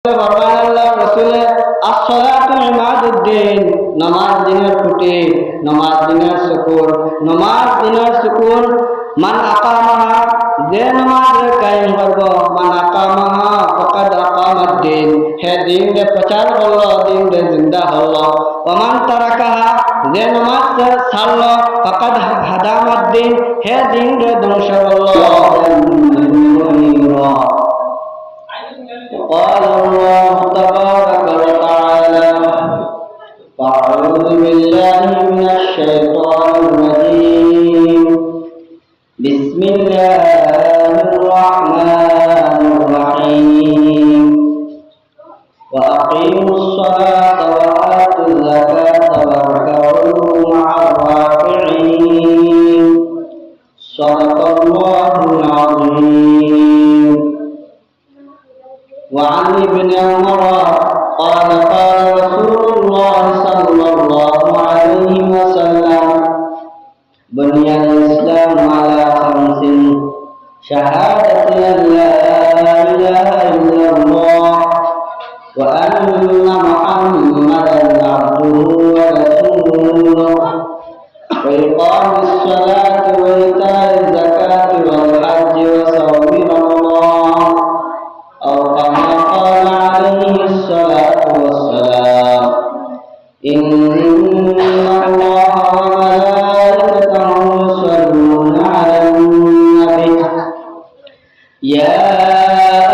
ফরমান আল্লাহ রাসূলে as-salatu imaduddin, নামাজ দিনের খুঁটি, নামাজ দিনের সুকুন, নামাজ দিনের সুকুন। মান আকামাহা, যে নামাজ কায়েম করব, মান আকামাহা ফাকাদ আকামাদ-দ্বীন, হে দিন রে প্রচার করলো, দিন রে জিন্দা হলো। ওয়া মান তারাকাহা, যে নামাজ ছাড়লো, ফাকাদ হাদামাদ-দ্বীন, হে দিন রে ধ্বংস করলো। قال الله تبارك وتعالى: أعوذ بالله من الشيطان الرجيم، بسم الله الرحمن الرحيم، وأقيموا الصلاة وآتوا الزكاة واركعوا مع الراكعين، صدق الله العظيم. وعن ابن عمر قال قال رسول الله صلى الله عليه وسلم: بني الإسلام على خمس: شهادة أن لا إله إلا الله وأن محمدا عبده ورسوله وإقام الصلاة وإيتاء الزكاة والحج وصوم رمضان، أو كما قال عليه الصلاة والسلام: إن الله وملائكته يصلون على النبي، يا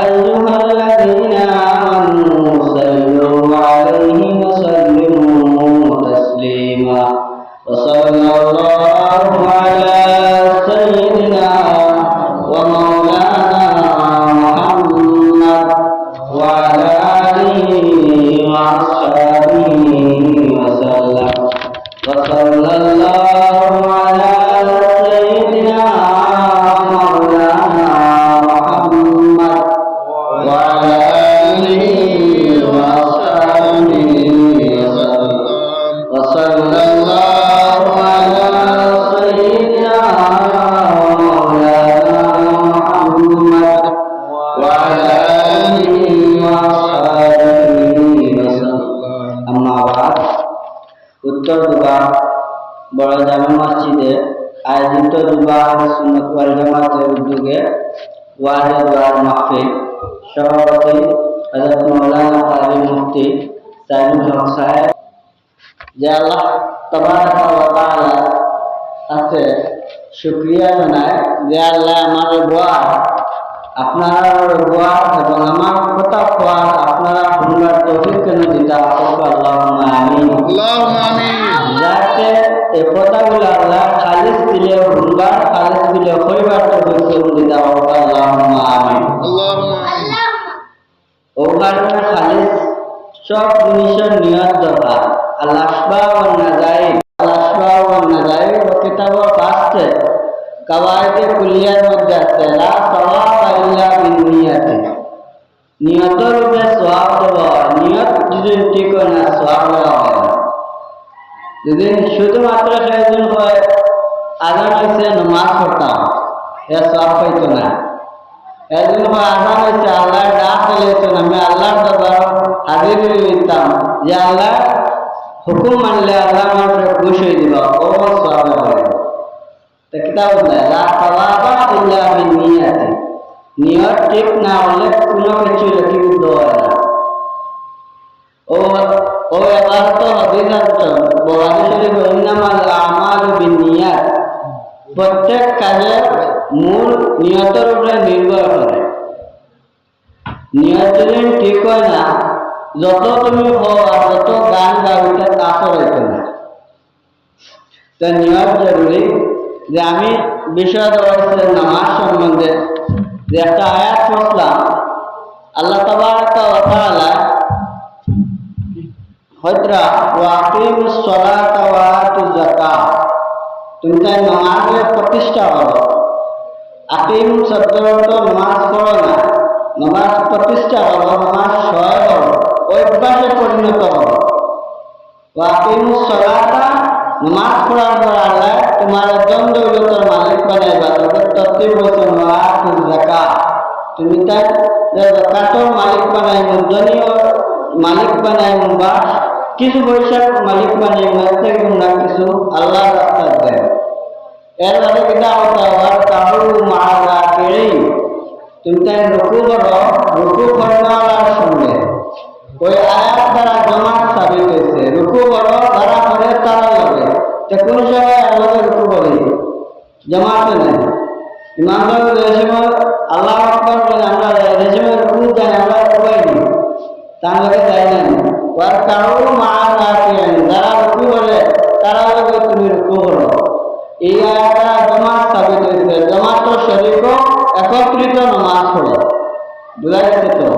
أيها الذين آمنوا صلوا عليه وسلموا تسليما. وصلى الله على سيدنا ومولانا محمد وعلى آله وأصحابه وسلم. وصلى الله على سيدنا ومولانا محمد وعلى آله وأصحابه وسلم. وصلى الله على سيدنا ومولانا محمد وعلى آله وأصحابه وسلم. أما بعد, উত্তর দুবা বড় জামে মসজিদে আয়োজিত দুবা সুন্নাত ওয়াল জামাতের উদ্যোগে ওয়াজে দোয়ার মাহফিল, সভাপতি হযরত মাওলানা কারি মুফতি সাইদুল হক সাহেব। যে আল্লাহ তাবারাকা ওয়া তাআলা আছে শুকরিয়া জানায় যে আল্লাহ আমার দোয়া, আপনারা দোয়া এবং আমার কথা কোয়া আপনারা শুনবার তৌফিক কেন দিতা। আল্লাহুম্মা আমিন, আল্লাহুম্মা আমিন। যাতে এই কথাগুলো আল্লাহ খালিস দিলে শুনবার, খালিস দিলে কইবার তৌফিক কেন দিতা। আল্লাহুম্মা আমিন, আল্লাহুম্মা আমিন। ও কারণে খালিস সব জিনিসের নিয়ত দরকার। আল-আসবাব ওয়ান নাযাইর, আল-আসবাব ওয়ান নাযাইর ও কিতাবের পাশে কাওয়াইদে কুলিয়ার মধ্যে আছে লা সাওয়াবা ইল্লা বিন্নিয়াতি, নিয়তের উপরে সওয়াব দেওয়া হয়। নিয়ত যদি ঠিক হয় না, সওয়াব দেওয়া হয় না। যদি শুধুমাত্র সেদিন হয় আজান হয়েছে নামাজ পড়তাম, এ সওয়াব পাইতো না। এদিন হয় আজান হয়েছে আল্লাহর ডাক দিয়েছেন, আমি আল্লাহর দরবার হাজির হয়ে নিতাম যে আল্লাহ হুকুম মানলে আল্লাহ মানুষের খুশ হয়ে দিব, ও সওয়াব হয়। তো কিতাব লা সাওয়াবা ইল্লা বিন্নিয়াতি, নিয়ত ঠিক না হলে কোনো কিছু লিপিবদ্ধ হয় না। ও এবার তো হাদিস আছে বুখারী শরীফে, ইন্নামাল আমালু বিন্নিয়াত, প্রত্যেক কাজের মূল নিয়তের উপরে নির্ভর করে। নিয়ত যদি ঠিক হয় না, যত তুমি হও আর যত গান গাইতে আসর হইতো না। তো নিয়ত জরুরি। যে আমি বিষয় দেওয়া হচ্ছে নামাজ সম্বন্ধে যে একটা আয়াত পড়লাম, আল্লাহ তাবারাকা ওয়া তাআলা হযরা ওয়া আকিমুস সালাতা ওয়া আতুজ যাকাত, তুমি তাই নামাজের প্রতিষ্ঠা করো। আকিম শব্দের অর্থ নামাজ পড়ো না, নামাজ প্রতিষ্ঠা করো, নামাজ সহায় করো, অভ্যাসে পরিণত করো। ওয়া আকিমুস সালাতা, নামাজ পড়ার পর আল্লাহ তোমার ধন দৌলতের মালিক বানাইবা। তবে তরতিব হয়েছে ওয়া আতুজ যাকাত, তুমি তাই জাকাতর মালিক বানাইমু, ধনীয় মালিক বানাইমু, বা কিছু পয়সার মালিক বানাইমু, এর থেকে তোমরা কিছু আল্লাহর রাস্তায় দেয়। এর বাদে কিতা হতো আর কাবু মারা কেড়েই তুমি তাই রুকু করো, রুকু করার সঙ্গে ওই আয়াত দ্বারা জমাত সাবিত হয়েছে। রুকু করো যারা করে তারা লাগে, যে কোন সময় আল্লাহ রুকু করি জমাতে নেই। ইমামরা যে সময় আল্লাহ আকবার বলে আমরা যে সময় রুকু যাই আমরা উপায় নেই, তার লগে যাই না। ওর কারো মা রাখি যারা রুকু করে তারা লগে তুমি রুকু করো। এই আয়াতটা জমাত সাবিত হয়েছে। জমাত তো শরীক একত্রিত নামাজ পড়ে, বুঝা গেছে তো?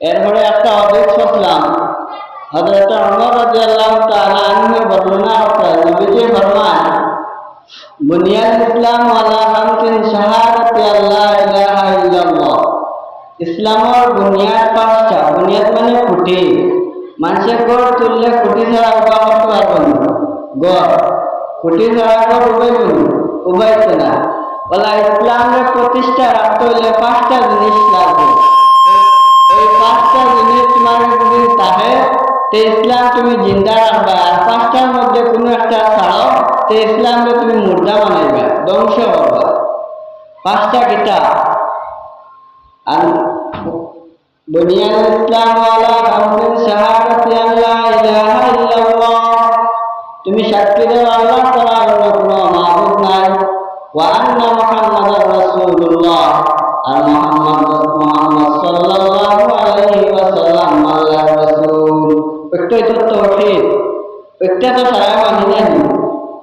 এরপরে একটা হাদিস পড়লাম, হযরত ওমর রাদিয়াল্লাহু তাআলা আনহু বর্ণনা করেন, নবীজি ফরমান, বুনিয়াল ইসলাম আলা খামসিন শাহাদাতি আল্লা ইলাহা ইল্লাল্লাহ। ইসলামের বুনিয়াদ পাঁচটা। বুনিয়াদ মানে খুঁটি। মানুষের গড় তুললে খুঁটি ছাড়া উঠা করতে পারবে না। গড় খুঁটি ছাড়া গড় উবাইছে না। বলা ইসলামের প্রতিষ্ঠা রাখতে হইলে পাঁচটা জিনিস লাগবে। ওই পাঁচটা জিনিস তোমার যদি থাকে তো ইসলাম তুমি জিন্দা রাখবা। আর পাঁচটার মধ্যে কোনো একটা ছাড়াও তো ইসলামকে তুমি মুর্দা বানাইবা, ধ্বংস করবা। পাঁচটা কিতাব আর বুনিয়াল ইসলাম আলা খামসিন শাহাদাতি আল্লা ইলাহা ইল্লাল্লাহ। তুমি সাক্ষী দাও আল্লাহ ছাড়া অন্য কোনো মাবুদ নাই, ওয়া আন্না মুহাম্মাদার রাসূলুল্লাহ, আর মুহাম্মদ সাল্লাল্লাহু আলাইহি ওয়াসাল্লাম আল্লাহর রাসূল। একটাই তো তাওহীদ, একটা তো সারা মানি জানি,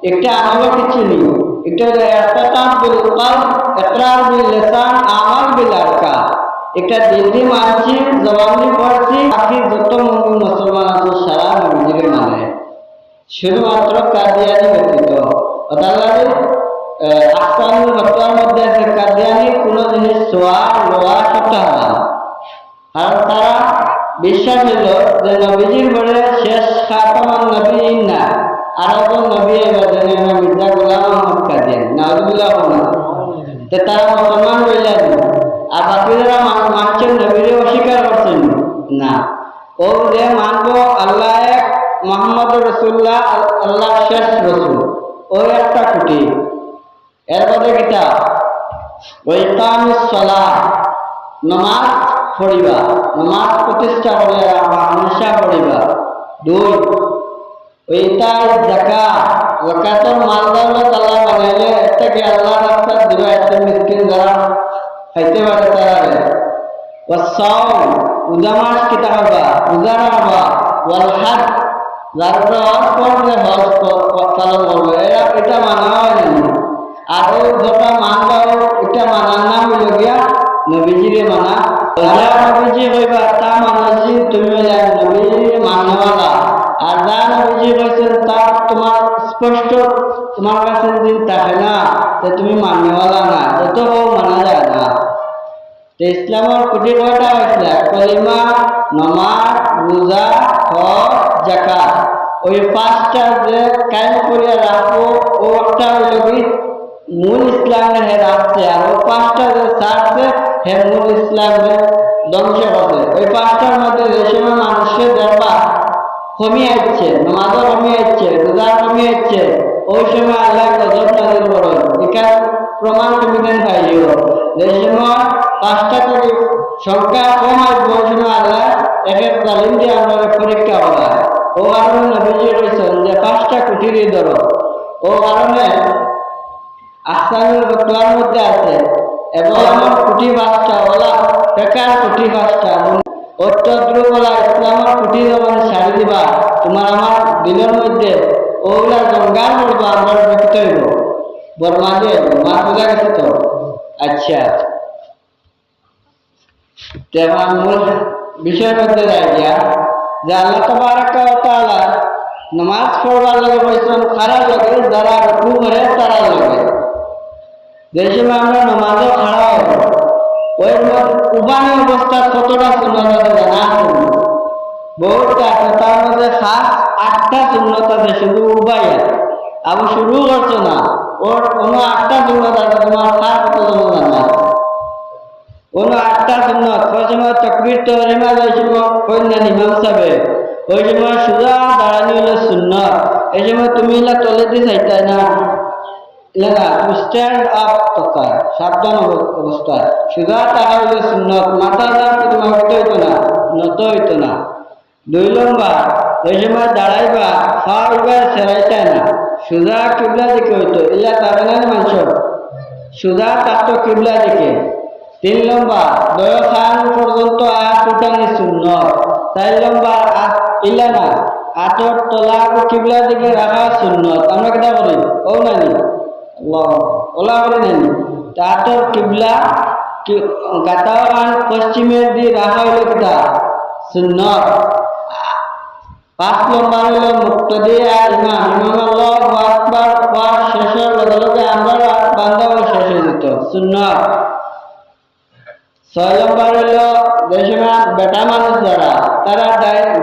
একটা আমল কিছু নেই। এটা ইরতাকাব বিল কলব, ইকরার বিল লিসান, আমাল বিল আরকান। এটা দিল্লি মানছি, জবানি পড়ছি, বাকি যত মুমিন মুসলমান আছে সারা নবীজিকে মানে, শুধুমাত্র কাদিয়ানি ব্যতীত। অর্থাৎ আহসানুল ফতোয়ার মধ্যে আছে কাদিয়ানি কোনো জিনিস ছোঁয়া লোয়া সবটা হারাম। কারণ তারা বিশ্বাস হইল যে নবীজির পরে শেষ খাতামান নবীন না, আর একজন নবী এবার মির্জা গোলাম আহমদ কাদিয়ানি, নাউজুবিল্লাহ না। তো তারা মুসলমান হইলেন, আর বাকি যারা মানছেন নবীরে অস্বীকার করছেন না। ও যে মানবো আল্লাহ এক, মুহাম্মদ রাসূলুল্লাহ আল্লাহ শেষ রাসূল, ওই একটা খুঁটি। এর মধ্যে কিতা ওই ইকামুস সালাহ, নামাজ পড়িবা, নামাজ প্রতিষ্ঠা করে হামেশা পড়িবা। দুই ওই ইতাজ যাকাত, যাকাতের মাল দৌলত আল্লাহ বানাইলে এটাকে আল্লাহ রাস্তায় দিবা, একটা মিসকিন যারা খাইতে পারে তারা। ওয়াসাওম, রোজা মাস কিতা করবা, রোজা রাখবা। ওয়াল হজ, যারা হজ করবে হজ পালন করবে, এরা এটা মানা হয় না। আর ওই যেটা মানবা এটা মানার নাম হইল গিয়া নবীজিরে মানা। যা নবীজি হইবা তা মানছি তুমি নবীজিরে মানওয়ালা। আর যা নবীজি হয়েছেন তা তোমার স্পষ্ট তোমার কাছে যদি থাকে না তো তুমি মানওয়ালা না, যত মানা যায় না। ইসলামের কোটি কয়টা হয়েছিল? কলিমা, নামাজ, রোজা, হজ, যাকাত। ওই পাঁচটা যে কায়েম করে রাখবো ওটা হইল কি মূল ইসলামের হে রাখছে। আর ওই পাঁচটা যে ছাড়ছে হে মূল ইসলামের ধ্বংস করছে। ওই পাঁচটার মধ্যে যে সময় মানুষের দেখবা কমে আসছে, নামাজও কমে আসছে, রোজা কমে আসছে, ওই সময় আল্লাহ গজব নাযিল করেন। এখানে প্রমাণ তুমি দেন পাইও যে সময় পাঁচটা থেকে সংখ্যা কম আসবে ওই সময় আল্লাহ এক তালিম দিয়ে আমাদের পরীক্ষা করা। ও কারণে নবীজি বলেছেন যে পাঁচটা কুটিরই ধরো। ও কারণে আহসানুল ফতোয়ার মধ্যে আছে এবং আমার কুটি পাঁচটা ওলা বেকার কুটি পাঁচটা অত্যদ্রু বলা ইসলামের কুটি যখন ছাড়ি দিবা তোমার আমার দিলের মধ্যে ওগুলা জঙ্গাল করবো, আমরা ব্যক্ত হইব বর্মা দিয়ে মা বোঝা গেছে তো। আচ্ছা, তেমন মূল বিষয়ের মধ্যে যাই গিয়া যে আল্লাহ তাবারাকা ওয়া তাআলা নামাজ পড়বার লাগে বলছেন খারাপ লাগে, যারা রুকু করে তারা লাগে। যে সময় আমরা নামাজও খাড়া হব ওই উবানি অবস্থা কতটা সুন্নত আছে জানা আছে? বহুত আছে। তার মধ্যে খাস 8টা সুন্নত আছে শুধু উবাইয়া। আবু শুরু করছো না, ওর কোনো 8টা সুন্নত আছে, তোমার খাস কত জানা আছে? কোন আটটা সুন্নত ওই সময় তাকবীর তাহরিমা ওই সময় কইনা ইমাম সাহেব ওই সময় সুজা দাঁড়ানি হলো সুন্নত এই সময় তুমি ইলা তলে দিয়ে চাইতাই না ইলা না স্ট্যান্ড আপ কথা সাবধান অবস্থা সুজা টাকা হলো সুন্নত মাথা দাম তোমার হইতো না নত হইতো না 2 নম্বর ওই সময় দাঁড়াইবা পা উবার সেরাইতাই না সুজা কিবলা দিকে হইতো ইলা তাবে না মানুষ সুজা তাতো কিবলা দিকে 3 নম্বর দয় খান পর্যন্ত আয়াত উঠানি সুন্নত 4 নম্বর ইলা না আতর তলা কিবলা দিকে রাখা সুন্নত আমরা কেটা করি ও নানি আল্লাহ ওলা করি নানি আতর কিবলা গাতাও খান পশ্চিমের দিয়ে রাখা হইল কেটা সুন্নত 5 নম্বর হলো মুক্তদি আর ইমাম আল্লাহু আকবার পর শেষের লগে লগে আমরা বান্দাও শেষ হয়ে যেত সুন্নত 6 নম্বর হলো যে সময় বেটা মানুষ যারা তারা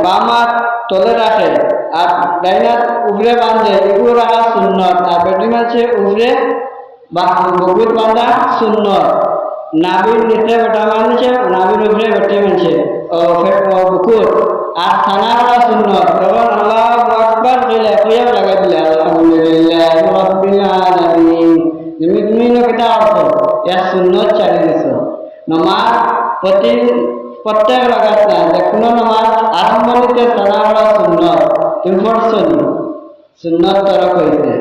বাম হাত তলে রাখে আর ডাইন হাত উপরে বাঁধে এগুলো রাখা সুন্নত আর বেটি মানুষের উপরে বুকুর বাঁধা সুন্নত নাবির নিচে বেটা মানুষের নাবির উপরে বেটি মানুষের বুকুর আর থানা করা সুন্নত তখন আল্লাহু আকবার কইলে কইয়া লাগাই দিলে আলহামদুলিল্লাহি রাব্বিল আলামিন তুমি নকিটা অর্থ এর সুন্নত চালি দিছো নামাজ প্রত্যেক লাগাত না যে কোনো নামাজ আরম্ভনিতে থানা করা সুন্নত তুমি পড়ছো সুন্নত তারা কইছে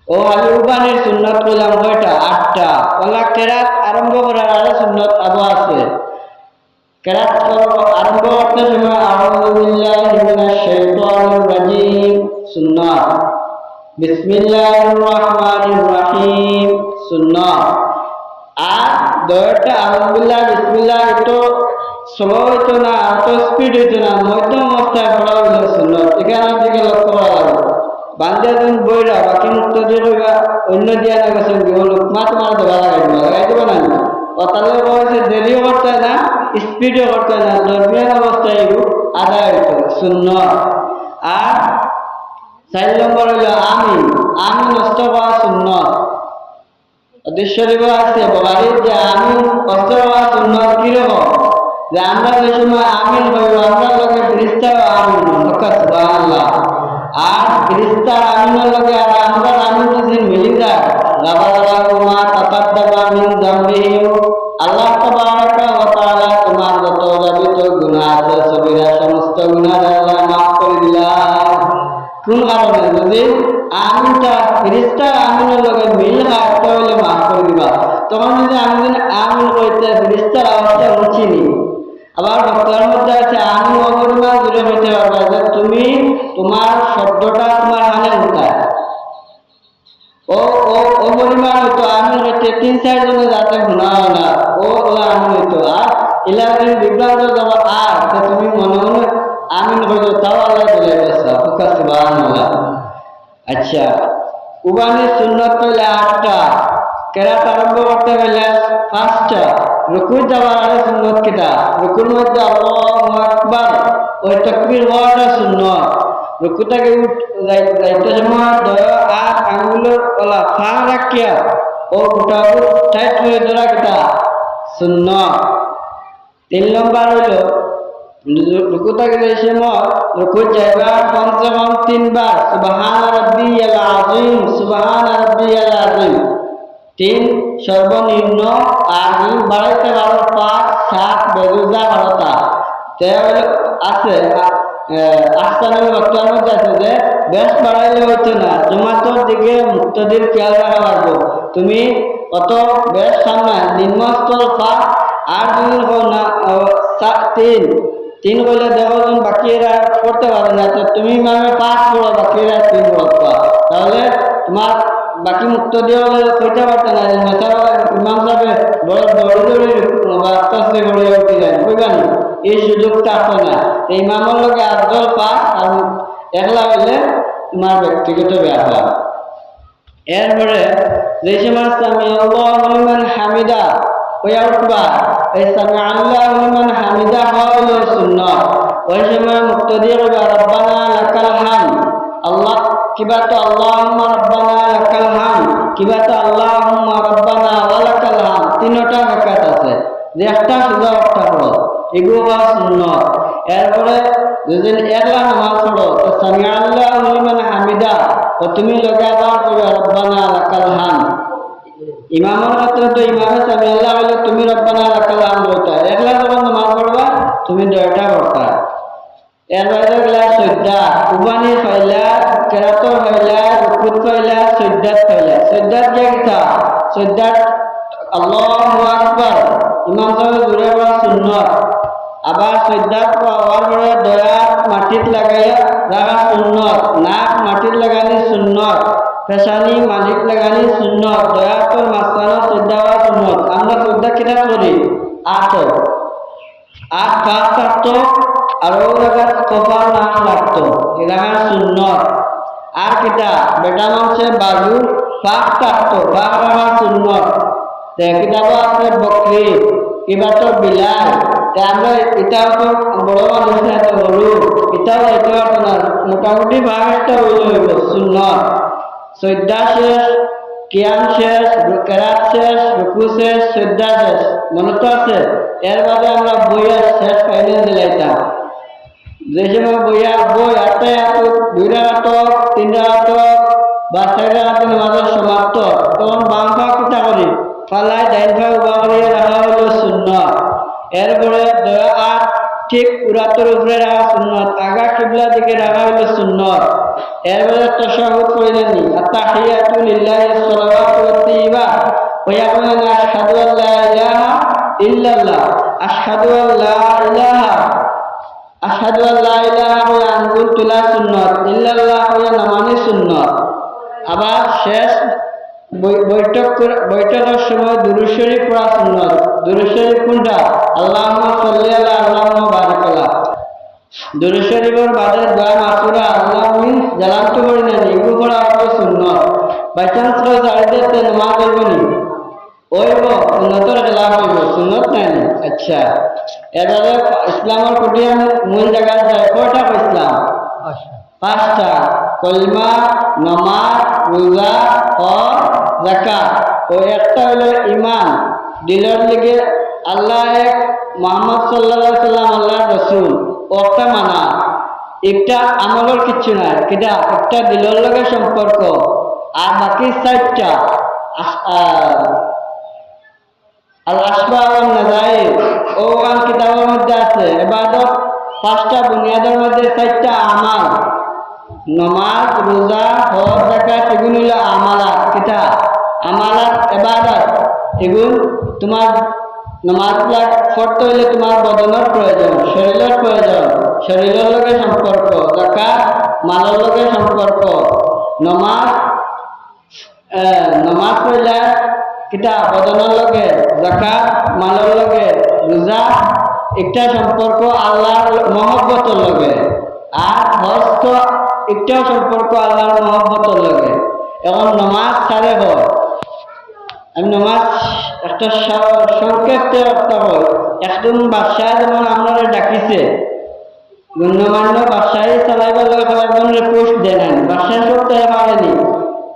ও আলী উবানির সুন্নত কইলাম কয়টা 8টা ওলা কেরাত আরম্ভ করার আরো সুন্নত আবু আছে কেরাত আরম্ভ করতে সময় আউযু বিল্লাহি মিনাশ শাইতানির রাজিম সুন্নাত বিসমিল্লাহির রহমানির রহিম সুন্নাত আর দয়টা আউযু বিল্লাহ বিসমিল্লাহ তো স্লো হইতো না তো স্পিড হইতো না মধ্যম অবস্থায় পড়া হইল সুন্নাত এখানে দিকে লক্ষ্য করা লাগবে বান্দে দিন বইরা বাকি মুক্তি কইবা অন্য দিয়া না গেছে লোকমা তোমার দেওয়া লাগাই দেবো না তাহলে বলছে দেরিও করতে না স্পিডও করতে না দরমিয়ান অবস্থায় এগুলো আদায় হইতো সুন্নত আর 4 নম্বর হইল আমি নষ্ট করা সুন্নত হাদিস শরীফে আছে বুখারী যে আমি নষ্ট করা সুন্নত কিরকম যে আমরা যে সময় আমিন হইব আমরা লোকে ফেরেশতাও আমিন সুবহানাল্লাহ আর ফেরেশতার আমিনের লগে আর আমরা আমিন যদি মিলি যায় গাফারাহুমা তাকাদ্দামা মিন যামবিহি আল্লাহ তাবারাকা ওয়া তাআলা তোমার যত যাবিত গুনাহ আছে সবিরা সমস্ত গুনাহ আল্লাহ মাফ করে দিলাম কোন কারণে যদি আমিনটা ফেরেশতার আমিনের লগে মিল হয় তাহলে মাফ করে দিবা তখন যদি আমিন কইতে ফেরেশতার আওয়াজটা উঠিনি আবার বক্তার মধ্যে আছে আমি অপরিমাণ দূরে হইতে পারবা যে তুমি তোমার শব্দটা তোমার হানে উঠায় ও অপরিমাণ হইতো আমি হইতে 3-4 জনে যাতে গুণা হয় না ওলা আমি হইতো আর ইলাকার বিভ্রান্ত যাওয়া আর তুমি মনে মনে আমিন হইতো তাও আল্লাহ বলে গেছে সুবহানাল্লাহ আচ্ছা উবানি সুন্নত পেলে 8টা কেরাত আরম্ভ করতে গেলে 5টা রুকু যাওয়ার আগে সুন্নত কেটা রুকুর মধ্যে আল্লাহু আকবার ওই তাকবীর হওয়াটা সুন্নত রুকু থেকে যাইতে সময় দয়া আর আঙ্গুলের ওলা ফা রাখিয়া ও গোটা টাইট হয়ে ধরা কেটা সুন্নত 3 নম্বর হইল রুকু থেকে যে সময় রুকু যাইবা কমসে কম 3 বার সুবহান রাব্বিয়াল আযীম সুবহান রাব্বিয়াল আযীম 3 সর্বনিম্ন আর বাড়াইতে পারো 5-7 বেজুদা বাড়াতা তাহলে আছে আস্তানের বক্তার মধ্যে আছে যে বেশ বাড়াইলে হইতো না জমাতর দিকে মুক্তদির খেয়াল রাখা লাগবে তুমি অত বেশ সামনে নিম্নস্তর 5 আর যদি না 3 কইলে দেখো বাকিরা করতে পারে না তো তুমি মানে 5 পড়ো বাকিরা 3 পড়ো তাহলে তোমার বাকি মুক্ত দিয়ে কইতে পারতো না ইমাম সাহেব বড় দৌড়ি বাস্তে গড়ে উঠে যায় বুঝবেন এই সুযোগটা আসে না ইমামের লোকে আফজল পাস আর একলা হইলে তোমার ব্যক্তিগত ব্যাপার এরপরে যে সময় সামি আল্লাহু লিমান হামিদা কইয়া উঠবা এই সামি আল্লাহু লিমান হামিদা হইল সুন্নাত ওই সময় মুক্ত দিয়ে রব্বানা লাকাল হামদ আল্লাহ কিবা তো আল্লাহুম্মা রাব্বানা লাকাল হামদ কিবা তো আল্লাহুম্মা রাব্বানা ওয়া লাকাল হামদ 3টা রাকাত আছে যে একটা সোজা একটা পড়ো, এগুলো বা সুন্নত। এরপরে যদি একলা নামাজ পড়ো তো সামি আল্লাহু লিমান হামিদা, তো তুমি লগে আবার কইবা রব্বানা লাকাল হামদ। ইমামের ক্ষেত্রে তো ইমামে সামি আল্লাহ বলে তুমি রব্বানা লাকাল হামদ বলতা, একলা যখন নামাজ পড়বা তুমি দুইটা পড়তা। এর বাইরে গেলা সজ্জা, উবানি ফাইলা, কেরাতর ফাইলা, রুকুত ফাইলা, সজ্জাত ফাইলা। সজ্জাত যে কিতা, সজ্জাত আল্লাহু আকবার ইমাম সাহেব জুড়ে পড়া সুন্নত। আবার সজ্জাত হওয়ার পরে দয়া মাটিত লাগাইয়া রাখা সুন্নত, নাক মাটিত লাগানি সুন্নত, পেশানি মাটিত লাগানি সুন্নত, দয়া তোর মাঝখানে সজ্জা হওয়া সুন্নত। আমরা সজ্জা কিতা করি? আট পাঁচ থাকতো আর ও জায়গায় কপাল নাক লাগতো, এরা সুন্নত। আর কিতা বেটা মানুষের বাজু পাক থাকতো, পাক রাখা সুন্নত। কিতাব আছে বকরি, কিবা তো বিলাল। আমরা এটাও তো বড় মানুষ না, এত বড় এটাও যাইতে পারতো না। মোটামুটি ভাগ একটা হইল সুন্নত। সজ্জা শেষ, কিয়াম শেষ, কেরাত শেষ, রুকু শেষ, সজ্জা শেষ, মনে তো আছে? এর বাদে আমরা বইয়া শেষ ফাইনাল দিলাইতাম। যে সময় বইয়া বই আটটাই আটক, দুইটা আটক, তিনটা আটক বা চারটা আটক নামাজের সমাপ্ত, তখন বাম পা কিতা করি পালাই ডাইন পা উবা করিয়া রাখা হইল সুন্নত। এরপরে আট ঠিক উরাতের উপরে রাখা সুন্নত, আগা কিবলা দিকে রাখা হইল সুন্নত। এরপরে তাশাহুদ করিলেন নি, আত্তাহিয়াতু লিল্লাহি সালাওয়াতু ওয়াত তাইয়্যিবাত ওয়া ইয়াকুলুনা আশহাদু আল্লা ইলাহা ইল্লাল্লাহ, আশহাদু আল্লা ইলাহা, আশহাদু আল্লা ইলাহা ওয়া আনকুল তুলা সুন্নত, ইল্লাল্লাহ ওয়া নামানি সুন্নত। আবার শেষ বৈঠকের সময় দুরূদ শরীফ পড়া সুন্নত। দুরূদ শরীফ কোনটা? আল্লাহুম্মা সাল্লি আলা আল্লাহুম্মা বারিক আলা। দুরূদ শরীফের বাদে দোয়া মাসুরা আল্লাহুম্মা জালালতু করি না, এগুলো পড়া হলো সুন্নত। বাই চান্স করে সারিতে নামাজ হইব নি, হইব সুন্নতের খেলাফ হইব, সুন্নত নাই। আচ্ছা, এবারে ইসলামের কোটিয়া মূল জায়গা যায় কয়টা? ইসলাম পাঁচটা: কলমা, নামাজ, রোজা, হজ, যাকাত। ও একটা হলো ঈমান, দিলের লিগে আল্লাহ এক, মুহাম্মদ সাল্লাল্লাহু আলাইহি সাল্লাম আল্লাহর রাসূল, ওটা মানা। একটা আমলের কিছু নাই, কিটা একটা দিলের লগে সম্পর্ক। আর বাকি চারটা আল আসবা ওয়ান নাযাইর ও গান কিতাবের মধ্যে আছে। ইবাদত পাঁচটা বুনিয়াদের মধ্যে চারটা আমাল, নামাজ, রোজা, হজ, যাকাত, এগুলো হলো আমালাত। কিতা আমালাত? ইবাদত। এগুলো তোমার নামাজ পড়তে হইলে তোমার বদনের প্রয়োজন, শরীরের প্রয়োজন, শরীরের লগে সম্পর্ক। যাকাত মালের লগে সম্পর্ক। নামাজ পড়লে কিতা বদনের লগে, যাকাত মালের লগে, রোজা একটা সম্পর্ক আল্লাহর মহব্বতের লগে, আর হজ তো একটা সম্পর্ক আল্লাহর মহব্বতের লগে। এখন নামাজ সারে হয়, আমি নামাজ একটা সংক্ষেপ হয়। একজন বাদশাহ যেমন আপনারা ডাকিছে, গণ্যমান্য বাদশাহী চালাইবার লগে কয়েকজনের পোস্ট দেন, বাদশাহ সপ্তাহে পারেনি,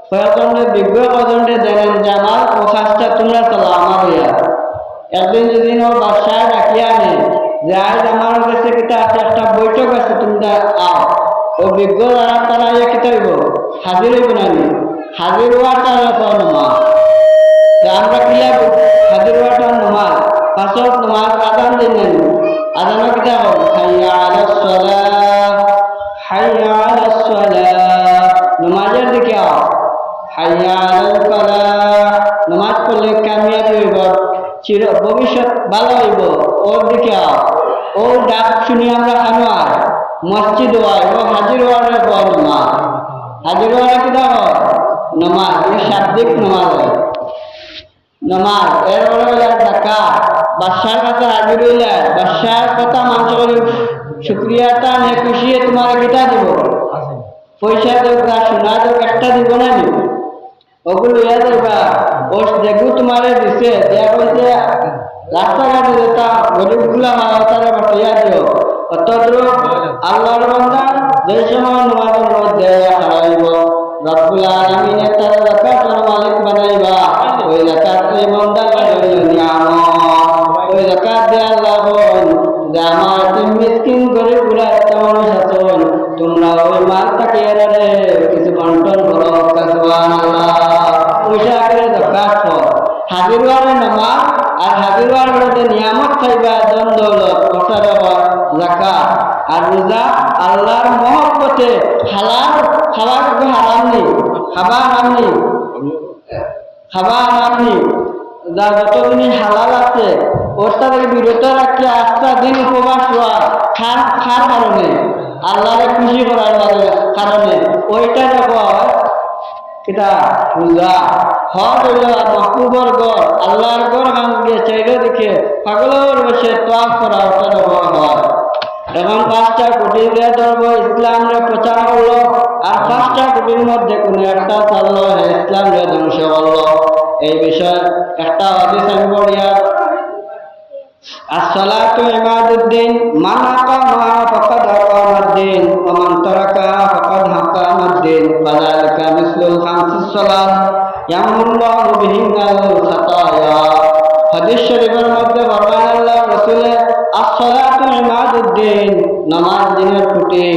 কয়েকজনের বিজ্ঞ কয়েকজনকে দেন যে আমার ও কাজটা তোমরা চালাও আমার ইয়া। একদিন যেদিন ও বাদশাহ ডাকিয়া আনে যে আজ আমার কাছে কিতা আছে, একটা বৈঠক আছে, তোমরা আও। ও বিজ্ঞ যারা তারা ইয়ে কিতা হইব, হাজির হইব না। হাজির হওয়ার তারা নামাজ, আমরা কিলা হাজির হওয়াটা নামাজ। পাঁচক নামাজ আদান দিন, আদানো কিতা হোক হাইয়া আলাস সালাহ, হাইয়া আলাস সালাহ, নামাজের দিকে আও। হাইয়া আলাল ফালাহ, নামাজ পড়লে কামিয়াবি হইব, চির ভবিষ্যৎ ভালো হইব, ওর দিকে আও। ও ডাক শুনি আমরা খানো আয় মসজিদ হয়, ও হাজির হওয়ার নামাজ। হাজির হওয়ার কিতা হয় নামাজ, শাব্দিক নামাজ হয় নামাজ। এরপরে হইলে যাকাত, বাদশার কাছে হাজির হইলে বাদশার কথা মানুষ করে শুক্রিয়াটা নিয়ে খুশিয়ে তোমার কিতা দিব, পয়সা দেব না সোনা দেব, একটা দিব না নি, ওগুলো ইয়া দেবা। ও যেগুলো তোমার দিছে দেয়া বলছে রাস্তাঘাটে যেটা গরিব গুলা তারা বাটিয়া দিও। অতদ্র আল্লাহর বান্দা যে সময় নামাজের মধ্যে হারাইব, রব্বুল আলামিন তার যাকাতের মালিক বানাইবা। ওই যাকাত এই বান্দার নিয়ামত, ওই যে আমার তিন মিসকিন গরিব গুলা একটা মানুষ আছেন, তোমরা ওই মাল তাকে রে কিছু বন্টন করো। সুবহানাল্লাহ। পয়সা করে যাকাত কর, হাজির ওয়ারে নামাজ আর হাজির ওয়ার মধ্যে নিয়ামত খাইবা দন দৌলত ওটা দেওয়া যাকাত। আর রোজা আল্লাহর মহব্বতে হালাল খাওয়া কিন্তু হারাম নেই, খাবার হারাম নেই, খাবার হারাম নেই। যা যত জিনিস হালাল আছে ওটা থেকে বিরত রাখলে আস্তা দিন উপবাস হওয়া খার খার কারণে আল্লাহরে খুশি করার কারণে ওইটা দেওয়া কিতা রোজা। হজ হইল মাহবুবর গড়, আল্লাহর গড় ভাঙ্গে চাইলে দেখে পাগলের বসে তোয়াফ করা ওটা দেওয়া হয়। এখন 5টা কোটি দিয়ে ধরবো ইসলামরে প্রচার করলো, আর 5টা কোটির মধ্যে কোনো একটা চাললো ইসলামরে ধ্বংস করলো। এই বিষয়ে একটা হাদিস আমি পড়িয়া, as-salatu imaduddin, man aqamaha faqad aqamaddin wa man tarakaha faqad haqamaddin, fadzalika mislul khamsis salat yamullahu bihinnal khataya। হাদিস শরীফের মধ্যে ফরমান আল্লাহ রাসূলের as-salatu imaduddin, নামাজ দিনের খুঁটি,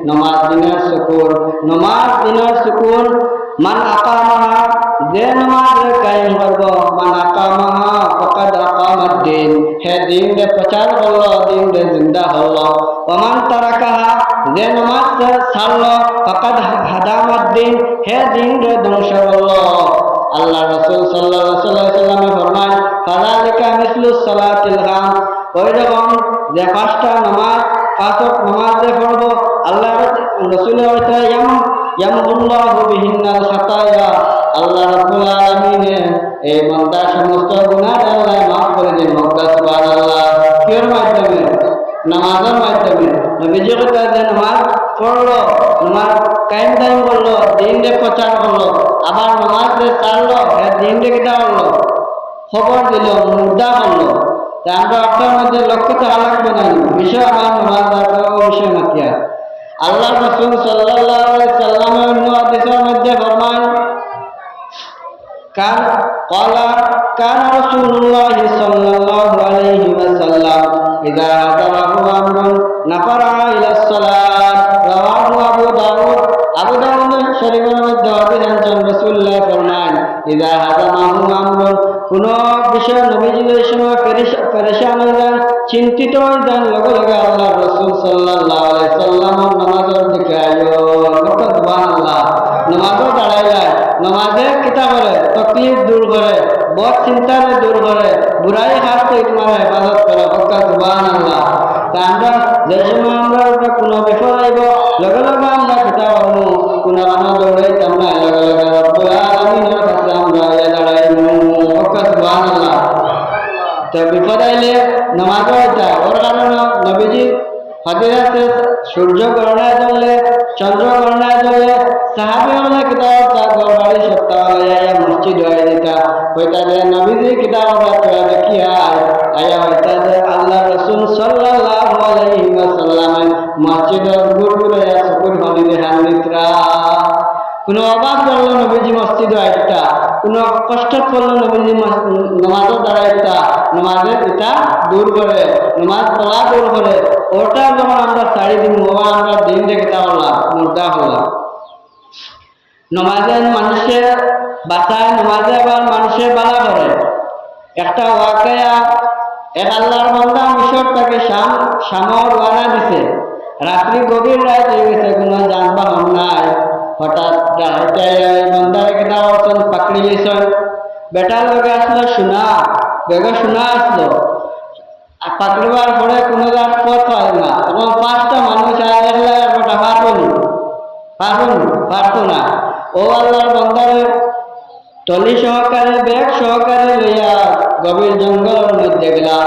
নামাজ দিনের সুকুন, নামাজ দিনের সুকুন। মান আকামাহা, যে নামাজ কায়েম করব, মান আকামাহা ফাকাদ আকামাদ্দিন, হে দিন রে প্রচার করলো, দিন রে জিন্দা হলো। ওমান তারাকাহা, যে নামাজ ছাড়লো, ফাকাদ হাদামাদ্দিন, হে দিন রে ধ্বংস করলো। আল্লাহ রাসূল সাল্লাল্লাহু আলাইহি ওয়াসাল্লাম ফরমান, ফাযালিকা মিসলুস সালাতিল খাম, ওই রকম যে 5টা নামাজ, 5 ওয়াক্ত নামাজ যে পড়বো, আল্লাহ রাসূলের হইতে ইয়ামুল্লাহু বিহিন্নাল খাতায়া, আল্লাহ রাব্বুল আলামিন এই বান্দার সমস্ত গুনাহ আল্লাহ মাফ করে দেন। সুবহানাল্লাহ। কির মাধ্যমে? নামাজের মাধ্যমে। নবীজি কথা নামাজ পড়লো, নামাজ কায়েম দায়ম করলো, দিনকে প্রচার করলো, আবার নামাজ যে ছাড়লো দিনকে কিটা করলো, খবর দিল, মুদ্রা করলো। তা আমরা আপনার মধ্যে লক্ষ্য থাকা লাগবে না, বিষয় আমার নামাজ বিষয় মাতিয়া। আল্লাহ রাসূল সাল্লাল্লাহু আলাইহি সাল্লামের অন্য হাদিসের মধ্যে ফরমান, কান রাসূলুল্লাহ সাল্লাল্লাহু আলাইহি ওয়াসাল্লাম ইযা হাদারাহু আমরুন নাফারা ইলা সালাত, রাওয়াহু আবু দাউদ। আবু দাউদ শরীফের মধ্যে হাদিস আনছেন, রাসূলুল্লাহ ফরমান, ইযা হাদামাহু আমরুন, কোন বিষয় নবীজি এই সময় পেরেশান হয়ে যান, চিন্তিত হয়ে যান, লগে লগে আল্লাহ রাসূল সাল্লাল্লাহু আলাইহি সাল্লাম নামাজের দিকে আইও। সুবহানাল্লাহ। নামাজও দাঁড়াইলা, নামাজে কিতা করে, তকলিফ দূর করে, বদ চিন্তারে দূর করে, বুড়াই হাত থেকে তোমার হেফাজত করে। সুবহানাল্লাহ। তা আমরা যে সময় আমরা কোনো বিপদ আইব, লগে লগে আমরা কিতা করবো, কোনো আমরা দৌড়াইতাম না, লগে লগে রব্বুল আলামিনের কাছে আমরা দাঁড়াইমু। সুবহানাল্লাহ। তো বিপদ আইলে নামাজও হইতা, ওর কারণে নবীজি হাদিস আছে, সূর্য গণনায় জ্বললে, চন্দ্র গণনায় জ্বললে, সাহাবী হলে কিতাব তা গড়বাড়ি সপ্তাহ আয়া মসজিদ হয়ে দিতা, হইতা যে নবীজি কিতাব তোরা দেখি আয়া হইতা যে আল্লাহ রাসূল সাল্লাল্লাহু আলাইহি ওয়াসাল্লাম মসজিদের গুড়গুড়ে চকুর পানি দেখান মিত্রা। কোনো অভাব পড়লো নবীজি মসজিদ আইতা, কোনো কষ্ট পড়লো নবীজি নামাজের দ্বারা ইতা, নামাজের ইটা দূর করে, নামাজ পড়া দূর করে, ওটা যখন আমরা ছাড়ি দিন, আমরা দিন দেখে হলাম মুর্দা হলাম। নমাজে মানুষের বাঁচায়, নমাজে আবার মানুষের বালা করে। একটা ওয়াকিয়া, এক আল্লাহর বান্দা মিশর তাকে শামর ওয়ানা দিছে, রাত্রি গভীর রাত হয়ে গেছে, কোনো যানবাহন নাই। হঠাৎ বান্দারে কেটা করছেন, পাকড়ি লিয়েছেন, বেটার লগে আসলো সোনা, বেগে সোনা আসলো, পাকড়িবার পরে কোনো যার পথ হয় না। এবং 5টা মানুষ একলা একটা পারতো না। ও আল্লাহর বান্দারে টলি সহকারে, ব্যাগ সহকারে লইয়া গভীর জঙ্গলের মধ্যে গেলা।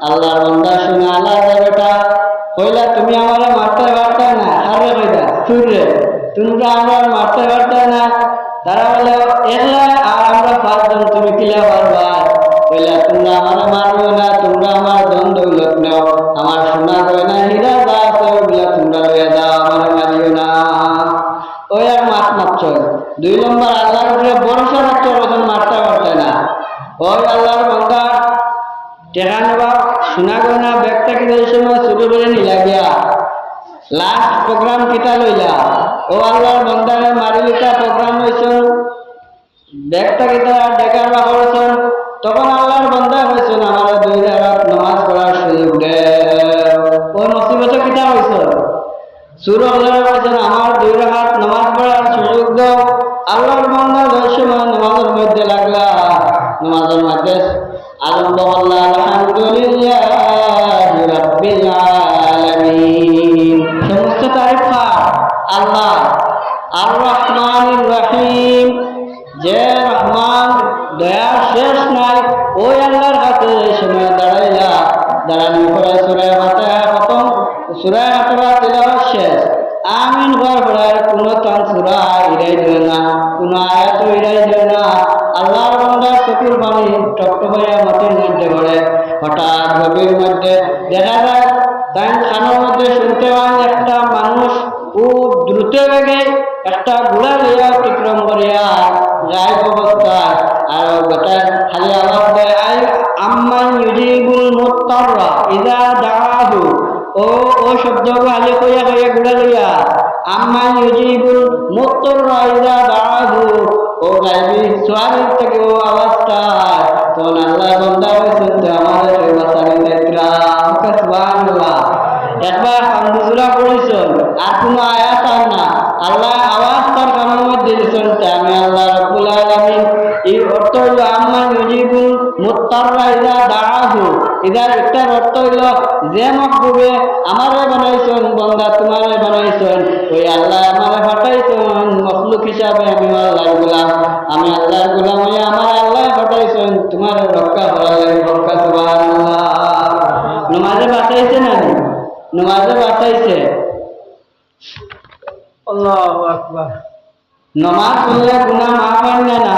আল্লাহর বান্দা শুনে, আল্লাহ বেটা কইলা, তুমি আমার মারতে পারতে না, হারে কইলা সুরে, তোমরা আমার মারতে পারতে না। তারা বলে একলা, আর আমরা 5 জন, তুমি কিলা পারবা? কইলা, তোমরা আমার মারবে না, তোমরা আমার ধন দৌলত নাও, আমার সোনা গয়না হীরা যা আছে ওগুলা তোমরা লইয়া যাও, আমার মারিও না। ওই আর মাছ মারছ। 2 নম্বর আল্লাহর উপরে ভরসা রাখতে, ওজন মারতে পারতে না। ওই আল্লাহর বান্দা টেকা নেবা শোনা গয় না ব্যাগটা কিন্তু এই সময় ছোট করে নিলা গিয়া লাস্ট প্রোগ্রাম কিতা লইলা ও আল্লাহর বন্দারে মারি লিতা প্রোগ্রাম হয়েছে ব্যাগটা কিতা ডেকার বা করেছেন তখন আল্লাহর বন্দা হয়েছেন আমার 2 রাকাত নামাজ পড়ার সুযোগ দে ও মুসিবত কিতা হয়েছে সুর আল্লাহ বলেছেন আমার 2 রাকাত নামাজ পড়ার সুযোগ দাও আল্লাহর বান্দা ওই সময় নামাজের মধ্যে লাগলা নামাজের মধ্যে আরম্ভ করল আলহামদুলিল্লাহি রাব্বিল আলামিন সমস্ত তারিফ আল্লাহ আর রহমানির রহিম যে রহমান দয়া শেষ নাই ওই আল্লাহর কাছে এই সময় দাঁড়াইলা দাঁড়ানোর পরে সূরা ফাতিহা খতম সূরা ফাতিহা তিলাওয়াত শেষ আমিন হওয়ার পরে আর কোনো তান সূরা ইরাই দেয় না কোনো আয়াত ইরাই দেয় না আল্লাহর বান্দার চোখের পানি টপটপ হয়ে মাটির মধ্যে পড়ে হঠাৎ গভীর মধ্যে দেখা যায় তাই খানোর মধ্যে শুনতে পান একটা মানুষ খুব দ্রুত বেগে একটা ঘোড়া লইয়া অতিক্রম করিয়া গায়েব অবস্থায় আর গোটা খালি আওয়াজ দেয় আই আম্মান ইউজিবুল মুত্তাররা ইযা দাআহু ও শব্দ খালি কইয়া কইয়া ঘোড়া লইয়া আম্মান ইউজিবুল মুত্তাররা ইযা দাআহু ও গায়েবী সোয়ারির থেকে ও আওয়াজটা তখন আল্লাহ বান্দা শুনতে আমাদের বাসানি দেখলাম সুবহানাল্লাহ একবার হামদুলিল্লাহ পড়িছেন আর কোনো আয়াত আর না আল্লাহ আওয়াজ তার কানের মধ্যে দিয়েছেন আমি আল্লাহ রাব্বুল আলামিন এই অর্থ হইল আম্মান ইউজিবুল মুত্তাররা ইযা দাআহু এটার একটার অর্থ হইল যে মাহবুবে আমারে বানাইছেন বান্দা তোমারে বানাইছেন ওই আল্লাহ আমারে পাঠাইছেন মখলুক হিসাবে আমি আল্লাহর গোলাম আমি আল্লাহর গোলাম হয়ে আমার আল্লাহ পাঠাইছেন তোমার রক্ষা করার লাগে রক্ষা সুবহানাল্লাহ নামাজে বাঁচাইছে না নামাজে বাঁচাইছে আল্লাহু আকবার নামাজ পড়লে গুনাহ মাফ হয় না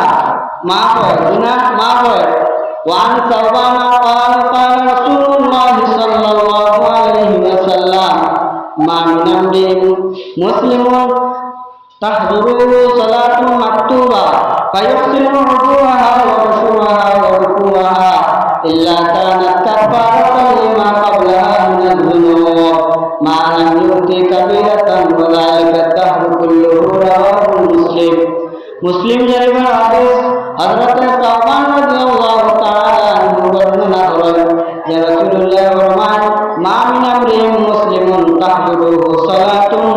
মাফ হয় গুনাহ মাফ হয় ওয়ান সাওবানা قال قال رسول الله صلى الله عليه وسلم ما من عبد مسلم تحضره صلاة مكتوبة فيحسن وضوءها وخشوعها وركوعها إلا كانت كفارة لما قبلها من الذنوب ما لم يؤت كبيرة وذلك الدهر كله رواه مسلم মুসলিম শরীফের হাদিস হযরত সাওবান রাদিয়াল্লাহু তাআলা আনহু বর্ণনা করেন যে রাসূলুল্লাহ ফরমান মা মিন আমরিন মুসলিমুন তাহদুরুহু সালাতুন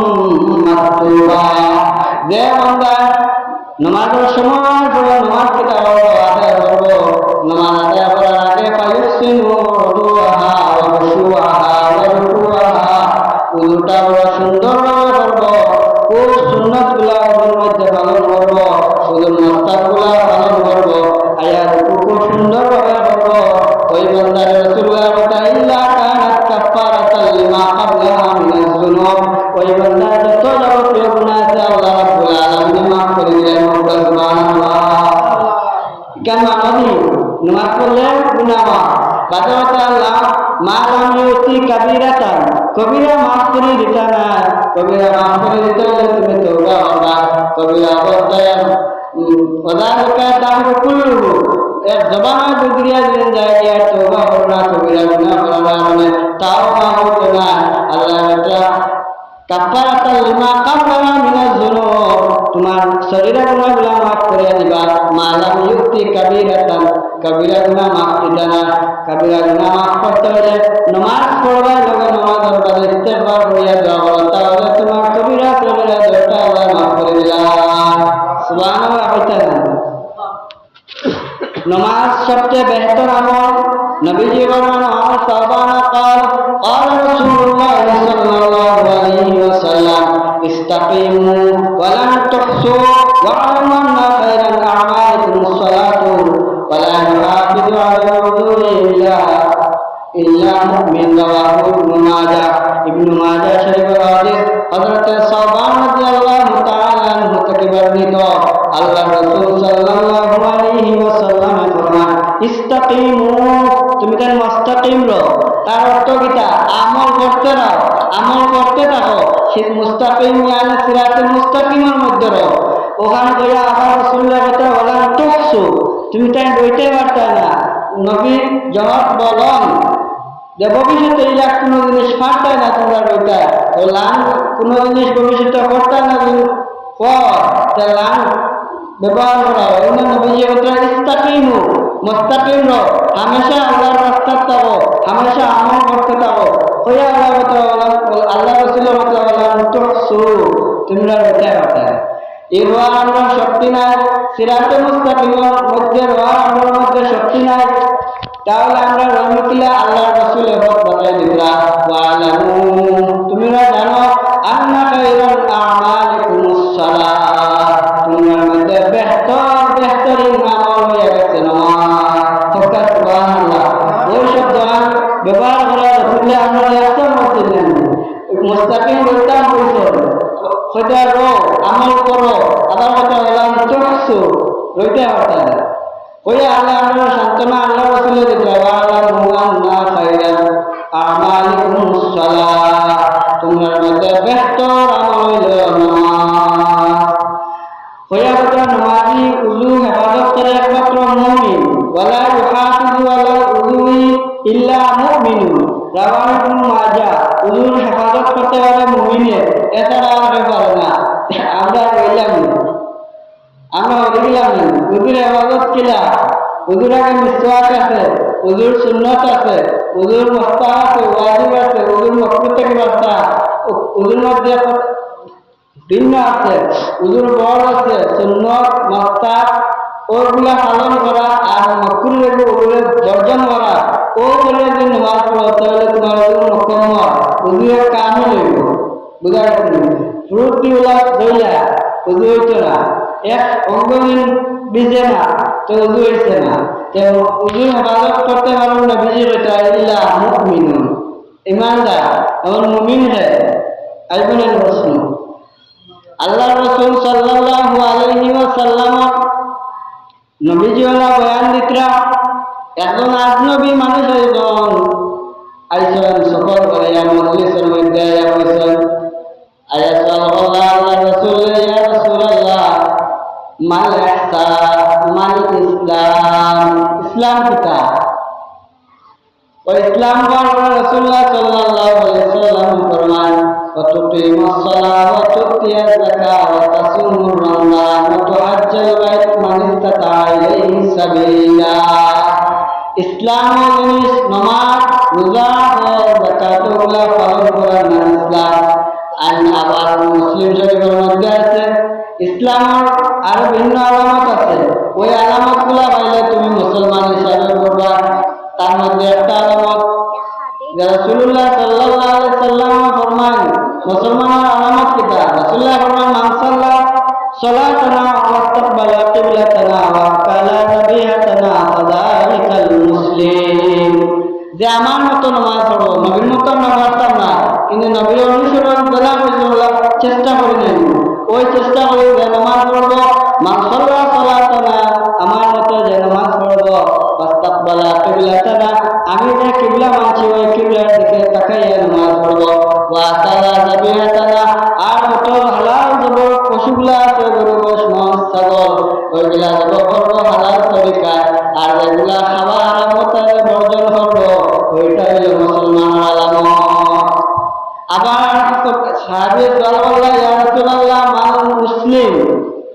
মাকতুবা যে বান্দা নামাজের সময় পড়ে নামাজ কিতা আদায় করবে নামাজ আদায় করার আগে ফায়ুসিনু ওযুহা ওয়া খুশুআহা ওয়া রুকুআহা উযুটা বড় সুন্দরভাবে করবে ও সুন্নাতগুলো ওর মধ্যে পালন করব শুধু মুস্তাহগুলো পালন করব আয়াত খুব সুন্দরভাবে করব ওই বান্দার রাসূলুল্লাহ বলেন ইল্লা কানাত কাফারাতাল লিমা ক্বাবলাহা মিনাজ যুনুব ওই বান্দার যত যাবতীয় গুনাহ আছে আল্লাহ রাব্বুল আলামিন মাফ করে দিলেন সুবহানাল্লাহ কেন আমি নামাজ পড়লে গুনাহ বাজাওয়াতা আল্লাহ মা লাম ইউতি কাবীরাতান কবিরা মাফ করে দিতা না কবিরা মাফ করে দিতে হলে তুমি তওবা করবা কবিরা অবস্থায় ওদারকা তাহলে কুল্লু এর জবানে দুগরিয়া দিন যায় আর তওবা করনা কবিরা গুনাহ করা মানে তাও মাফ হবে না আল্লাহ তাআলা কাফারাতাল লিমা ক্বাবলাহা মিনাজ যুনুব তোমার শরীরের গুনাহগুলো মাফ করে দিবা মা লাম ইউতি কাবীরাতান কবিরা গুনাহ মাফ দিতা না কবিরা গুনাহ মাফ করতে হলে নামাজ পড়বার লগে নামাজের পরে ইস্তেগফার করিয়া যাও তাহলে তোমার কবিরা সগীরা দুটো আল্লাহ মাফ করে দিলাম সুবহানাল্লাহ কইতেন নামাজ সবচেয়ে বেহতর আমল নবীজি বলেন আর সাহাবানা قال قال رسول الله صلى الله عليه وسلم استقيموا ولا تحسوا واعلموا ان خير الاعمال الصلاه ولا يحافظ على الوضوء إلا مؤمن رواه ابن ماجه شريف الحديث حضرت সাওবান রাদিয়াল্লাহু তাআলা আনহু থেকে বর্ণিত আল্লাহ রাসূল সাল্লাল্লাহু আলাইহি ওয়াসাল্লাম ফরমান ইস্তাকিমু তুমি কেন মুস্তাকিম রও তার অর্থ কিটা আমল করতে রাও আমল করতে থাকো সেই মুস্তাকিম মানে সিরাতুল মুস্তাকিমের মধ্যে রও ওখানে কইয়া আবার রাসূলুল্লাহ কথা বলেন টুকসু তুমি তাই বইতে পারতা না নবী জবাব বলেন যে ভবিষ্যতে এই লাখ কোনো জিনিস ফাটায় না তোমরা ওইটা তো লান কোনো জিনিস ভবিষ্যতে করতে না পর লান ব্যবহার করা হয় অন্যান্য বিষয় ইস্তাকিমু মুস্তাকিম রো হামেশা আল্লাহর রাস্তা থাকো হামেশা আমল করতে থাকো হইয়া আল্লাহ রাসূলের মত তুহসু তোমরা ওইটা করতে এই রোয়া আমরা শক্তি নাই সিরাতে মুস্তাকিমের মধ্যে রোয়া আমার মধ্যে শক্তি নাই তাহলে আমরা রহমতুল্লাহ আল্লাহর রাসূলের পথ বাতাই দিলা ওয়ালামু তোমরা জানো আন্না খায়রুল আমালিকুমুস সালাত তোমার মধ্যে বেহতরিন আমল হয়ে গেছে নামাজ ফোকাস সুবহানাল্লাহ ওই শব্দ ব্যবহার করা রাসূলে আমরা একটা মধ্যে নেন মুস্তাকিম রইতাম বলছো সেটা রো আমল করো আবার কথা বললাম তুহসু রইতে পারতা ওই আল্লাহ আমরা সান্তনা আল্লাহ রাসূলের দিলাওয়ালামু আন্না খায়রাল আমালিকুমুস সালাত তোমার মধ্যে বেহতর আমল হইল নামাজ হইয়া কথা নামাজি উযু হেফাজত করে একমাত্র মুমিন ওয়ালা ইউহাফিজু আলা উযুই ইল্লা মুমিনুন রাওয়াহু ইবনে মাজাহ উযুর হেফাজত করতে পারে মুমিনের এছাড়া আর পারে না আমরা বললাম আমরা বললাম উযুর হেফাজত কিলা উযুর আগে মিসওয়াক আছে উযুর সুন্নাত আছে উযুর মুস্তাহাব আছে ওয়াজিব আছে উযুর মাকরুহ থেকে বাঁচা উযুর মধ্যে ভিন্ন আছে উযুর বড় আছে সুন্নাত মুস্তাহাব ওগুলা পালন করা আর মাকরুহ ওগুলো বর্জন করা ওগুলো যদি নামাজ পড়ো তাহলে তোমার উযুর মুকম্মল উযুর কামিল হইব বুঝা গেছে ফ্রুট দিওলা দইলা উযু হইতো না এক অঙ্গহীন বিজে না তো উযু হইছে না তো উযুর হেফাজত করতে পারো না বিজে এটা ইল্লা মুমিনুন ঈমানদার এমন মুমিন হে আইবনের প্রশ্ন আল্লাহ রাসূল সাল্লাল্লাহু আলাইহি ওয়াসাল্লাম নবীজি ওয়ালা বয়ান দিতরা একজন আজনবী মানুষ একজন আইসন সফর করে মজলিসের মধ্যে আইসন আয়াসাল আল্লাহ রাসূল ইয়া রাসূলুল্লাহ মাল ইহসান মাল ইসলাম ইসলাম কিতা ও ইসলাম বলে রাসূলুল্লাহ সাল্লাল্লাহু আলাইহি ওয়াসাল্লাম ফরমান ওয়াতুকিমুস সালাত ওয়া তুতিয়াজ যাকাত ওয়া তাসুমুর রমজান ওয়া তুহাজ্জাল বাইত মান ইসতাতা ইলাইহি সাবিলা ইসলাম জিনিস নামাজ রোজা ও যাকাত ওগুলা পালন করা না ইসলাম আবার মুসলিম শরীফের মধ্যে আছে ইসলামের আরো ভিন্ন আলামত আছে ওই আলামতগুলা পাইলে তুমি মুসলমান হিসাবে করবা তার মধ্যে একটা আলামত রাসূলুল্লাহ সাল্লাল্লাহু আলাইহি সাল্লাম ফরমান মুসলমানের আলামত কিতা রাসূলুল্লাহ ফরমান মান সাল্লা সালাতানা ওয়া ইসতাকবালা কিবলাতানা ওয়া কালা যাবিহাতানা ফাযালিকাল মুসলিম যে আমার মতো নামাজ পড়ো নবীর মতো নামাজ পড়তাম না কিন্তু নবীর অনুসরণ বেলা পর্যন্ত চেষ্টা করি নাই ওই চেষ্টা করি যে নামাজ পড়বো মান সাল্লা সালাতানা আমার মতো যে নামাজ পড়বো ইসতাকবালা কিবলাতানা আমি যে কিবলা মানছি ওই কিবলার দিকে তাকাইয়া নামাজ পড়বো ওয়া কালা যাবিহাতানা আর মতো হালাল জবর পশুগুলা আছে গরু গোশ মাছ ছাগল ওইগুলা জবর করবো হালাল তরিকায় আর যেগুলা খাওয়া হারাম তাহলে বর্জন করবো ওইটা হলো মুসলমানের আলামত আবার সাহাবী সাল্লাল্লাহু ইয়া রাসূলুল্লাহ মান মুসলিম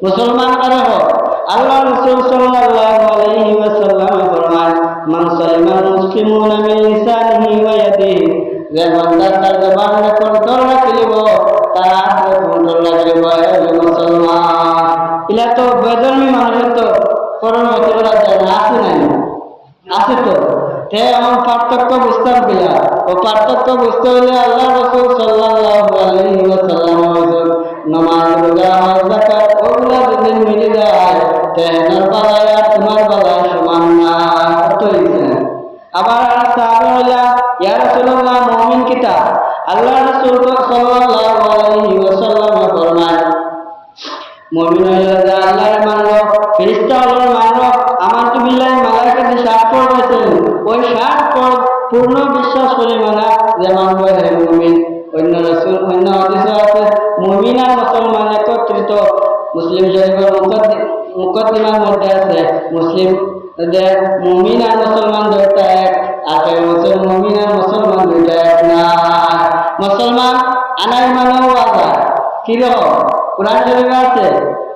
মুসলমান কারে হয় আল্লাহ রাসূল সাল্লাল্লাহু আলাইহি ওয়াসাল্লাম ফরমান মান সালিমাল মুসলিমুনা মিন লিসানিহি ওয়া ইয়াদিহি যে বান্দা তার জবানকে কন্ট্রোল রাখিব তার হাতকে কন্ট্রোল রাখিব এই মুসলমান ইলা তো বেদরমি মানুষ তো করণ হতে করা যায় না আছে নাই আছে তো তে এমন পার্থক্য বুঝতাম কিনা ও পার্থক্য বুঝতে হলে আল্লাহ রাসূল সাল্লাল্লাহু আলাইহি ওয়াসাল্লাম নামাজ রোজা হজ যাকাত ওগুলা যদি মিলে যায় তেনার বালায় আর তোমার বালায় সমান না কত হইছে আবার সাহাবা হইলা ইয়া রাসূলুল্লাহ মুমিন কিতা আল্লাহ রাসূল সাল্লাল্লাহু আলাইহি ওয়াসাল্লাম ফরমান মুমিন হইলা যে আল্লাহর মানলো ফেরেশতা হলো মানলো আমানতু বিল্লাহি মালাইকাতে 60 পদ আছে ওই 60 পদ পূর্ণ বিশ্বাস করে মানা যে মানবো হে মুমিন অন্য রাসূল অন্য হাদিসে আছে মুমিন আর মুসলমান একত্রিত মুসলিম শরীফের মুকদ্দিমার মধ্যে আছে মুসলিম যে মুমিন আর মুসলমান দুইটা এক আর মুমিন আর মুসলমান আনাই মানও বাজার কিরকম কোরআন শরীফে আছে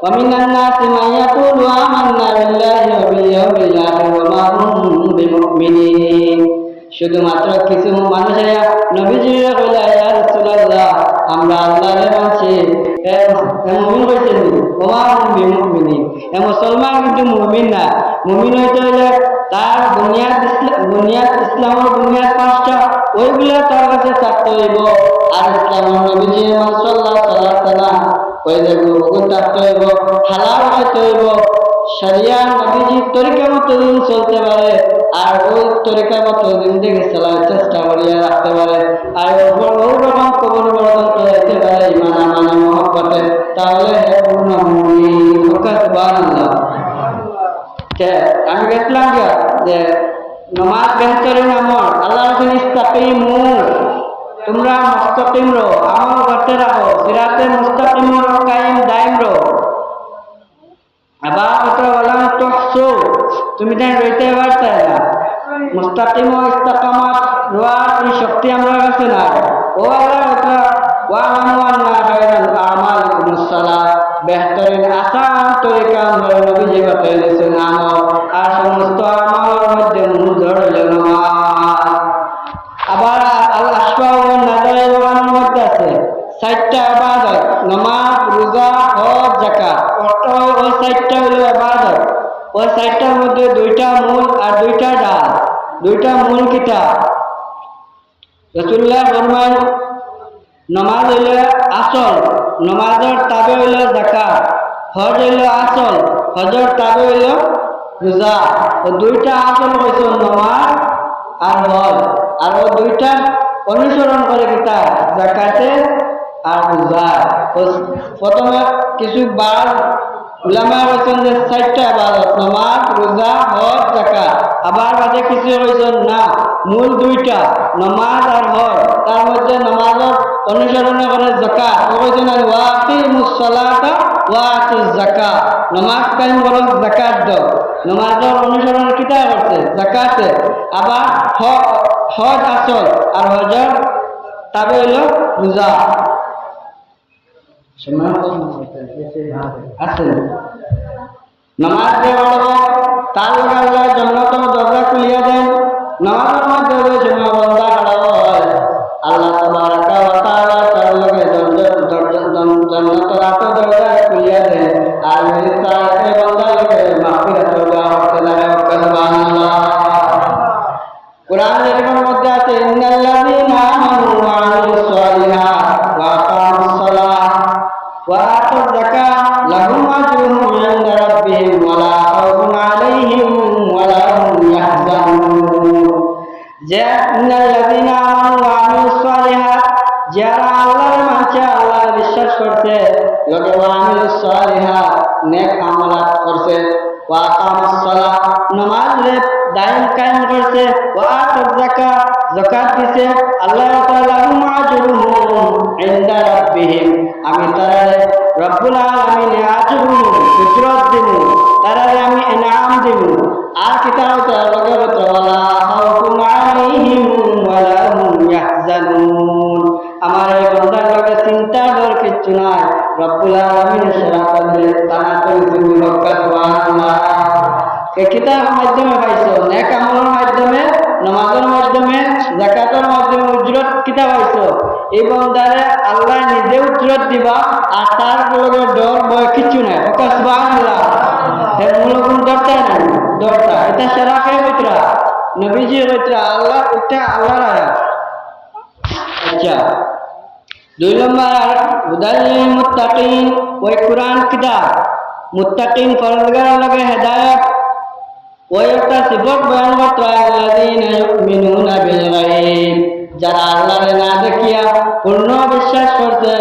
ওয়ামিনান নাসি মান ইয়াকুলু আমান্না বিল্লাহি ওয়া বিল ইয়াউমিল আখির ওয়া মা হুম বিমুমিনিন শুধুমাত্র কিছু মানুষেরা নবীজির কইলা ইয়া রাসূলুল্লাহ আমরা আল্লাহরে মানছি এ মুমিন কইছেন ওয়া মা হুম বিমুমিনিন এ মুসলমান কিন্তু মুমিন না মুমিন হইতে হইলে তার বুনিয়াদ ইসলামের বুনিয়াদ পাঁচটা ওইগুলা তার কাছে থাকতে হইব আর ইসলামের নবীজি সাল্লাল্লাহু আলাইহি ওয়াসাল্লাম ওই যেগুলো থাকতে হইব হালাল হইতে হইব শরিয়া নবীজির তরিকা মতো দিন চলতে পারে আর ওই তরিকা মতো জিন্দেগি চলার চেষ্টা করিয়া রাখতে পারে আর ওই রকম কবর বর্ধন করতে পারে ইমান মানে মহব্বতে তাহলে পূর্ণ মুমিন সুবহানাল্লাহ। আমি গেছিলাম যে নমাজ বেহতরিন আমল আল্লাহ ইস্তাকিমু তোমরা মুস্তাকিম রো আমল করতে রাখো সিরাতে মুস্তাকিম রো কায়েম দায়েম রো আবার কথা বললাম তহসু তুমি তাই রইতে পারতে না মুস্তাকিম ও ইস্তাকামাত রোয়ার এই শক্তি আমরা কাছে না ও আল্লাহ কথা ওয়া আমানা খায়রাল আমালিকুmus সালাত বেহতরিন আসান তরিকা আমরা নবীজি বাতাইছেন আমল আর সমস্ত আমলের মধ্যে মূল হইল নামাজ। আবার আল আসফা ওয়া নাযাইর মধ্যে আছে চারটা ইবাদত নামাজ রোজা হজ যাকাত ওই চারটা হলো ইবাদত ওই চারটার মধ্যে দুইটা মূল আর দুইটা ডাল দুইটা মূল কিতাব রাসূলুল্লাহ ফরমান নামাজ হইল আসল নামাজের তাবে হইল যাকাত হজ হইল আসল হজের তাবে হইল রোজা ও দুইটা আসল হইছে নামাজ আর হজ আর ও দুইটা অনুসরণ করে কিতাব যাকাতে আর রোজা প্রথমে কিছু বার উলামা বলেছেন যে চারটা ইবাদত নামাজ রোজা হজ যাকাত আবার বাদে কিছু হইছেন না মূল দুইটা নামাজ আর হজ তার মধ্যে নামাজের অনুসরণ করে যাকাত কইছেন ওয়া আকিমুস সালাতা ওয়া আতুজ যাকাত নামাজ কায়েম করো যাকাত দাও নামাজের অনুসরণ কিতা করছে যাকাতে আবার হজ আসল আর হজের তবে হলো রোজা নামাজ যে পড়ব তার লগে আল্লাহ জান্নাতের দরজা খুলিয়া দেন নামাজের মাধ্যমে যে বান্দা খাড়া হয় আল্লাহ তাবারাকা ওয়া তাআলা তার লগে জান্নাতের আট দরজা খুলিয়া দেন আর ফেরেশতাকে বান্দা লগে মাগফিরাত দোয়া করতে লাগে সুবহানাল্লাহ। কোরআন এর মধ্যে আছে ইন্নাল্লাযীনা আমানু ওয়া আমিলুস সালিহাত ওয়া আকামুস সালাত ওয়া আতুজ যাকাত লাহুম আজরুহুম ইনদা রাব্বিহিম ওয়া লা খাউফুন আলাইহিম ওয়া লা হুম ইয়াহজানুন। যে ইন্নাল্লাযীনা আমানু ওয়া আমিলুস সালিহাত যারা আল্লাহর মানছে আল্লাহর বিশ্বাস করছে লগে ওয়া আমিলুস সালিহাত নেক আমলাত করছে ওয়া আকামুস সালাত নামাজ দায়েম কায়েম করছে ওয়া আতুজ যাকাত যাকাত দিছে আল্লাহ তাআলা লাহুম আজরুহুম ইনদা রাব্বিহিম আমি তারারে রব্বুল আলামিন আজরুহুম উজরত দিমু তারারে আমি ইনাম দিমু আর কিতাব তার লগে ওয়ালা খাউফুন আলাইহিম ওয়ালা হুম ইয়াহজানুন আমার এই বান্দার লগে চিন্তা ডর কিচ্ছু নাই রব্বুল আলামিনের শরীয়তে তানা তুমি মক্কা সুবহানাল্লাহ। এই কিতাবের মাধ্যমে পাইছো নেক আমলের মাধ্যমে নামাজের মাধ্যমে যাকাতের মাধ্যমে উজরত কিতাব পাইছো এই বান্দারে আল্লাহ নিজে উজরত দিবা আর তার লগে ডর ভয় কিচ্ছু নাই সুবহানাল্লাহ। এর মূল গুণ ডরটা নাই ডরটা এটা শরাফে হইতরা নবীজি হইতরা আল্লাহ এটা আল্লাহর আয়াত। আচ্ছা দুই নম্বর হুদালিল মুত্তাকিন ওই কোরআন কিতাব মুত্তাকিন ফরজগার লগে হেদায়েত ওই একটা সিফত বয়ান করতে আল্লাযীনা ইউমিনুনা বিল গায়ব যারা আল্লাহরে না দেখিয়া পূর্ণ বিশ্বাস করছে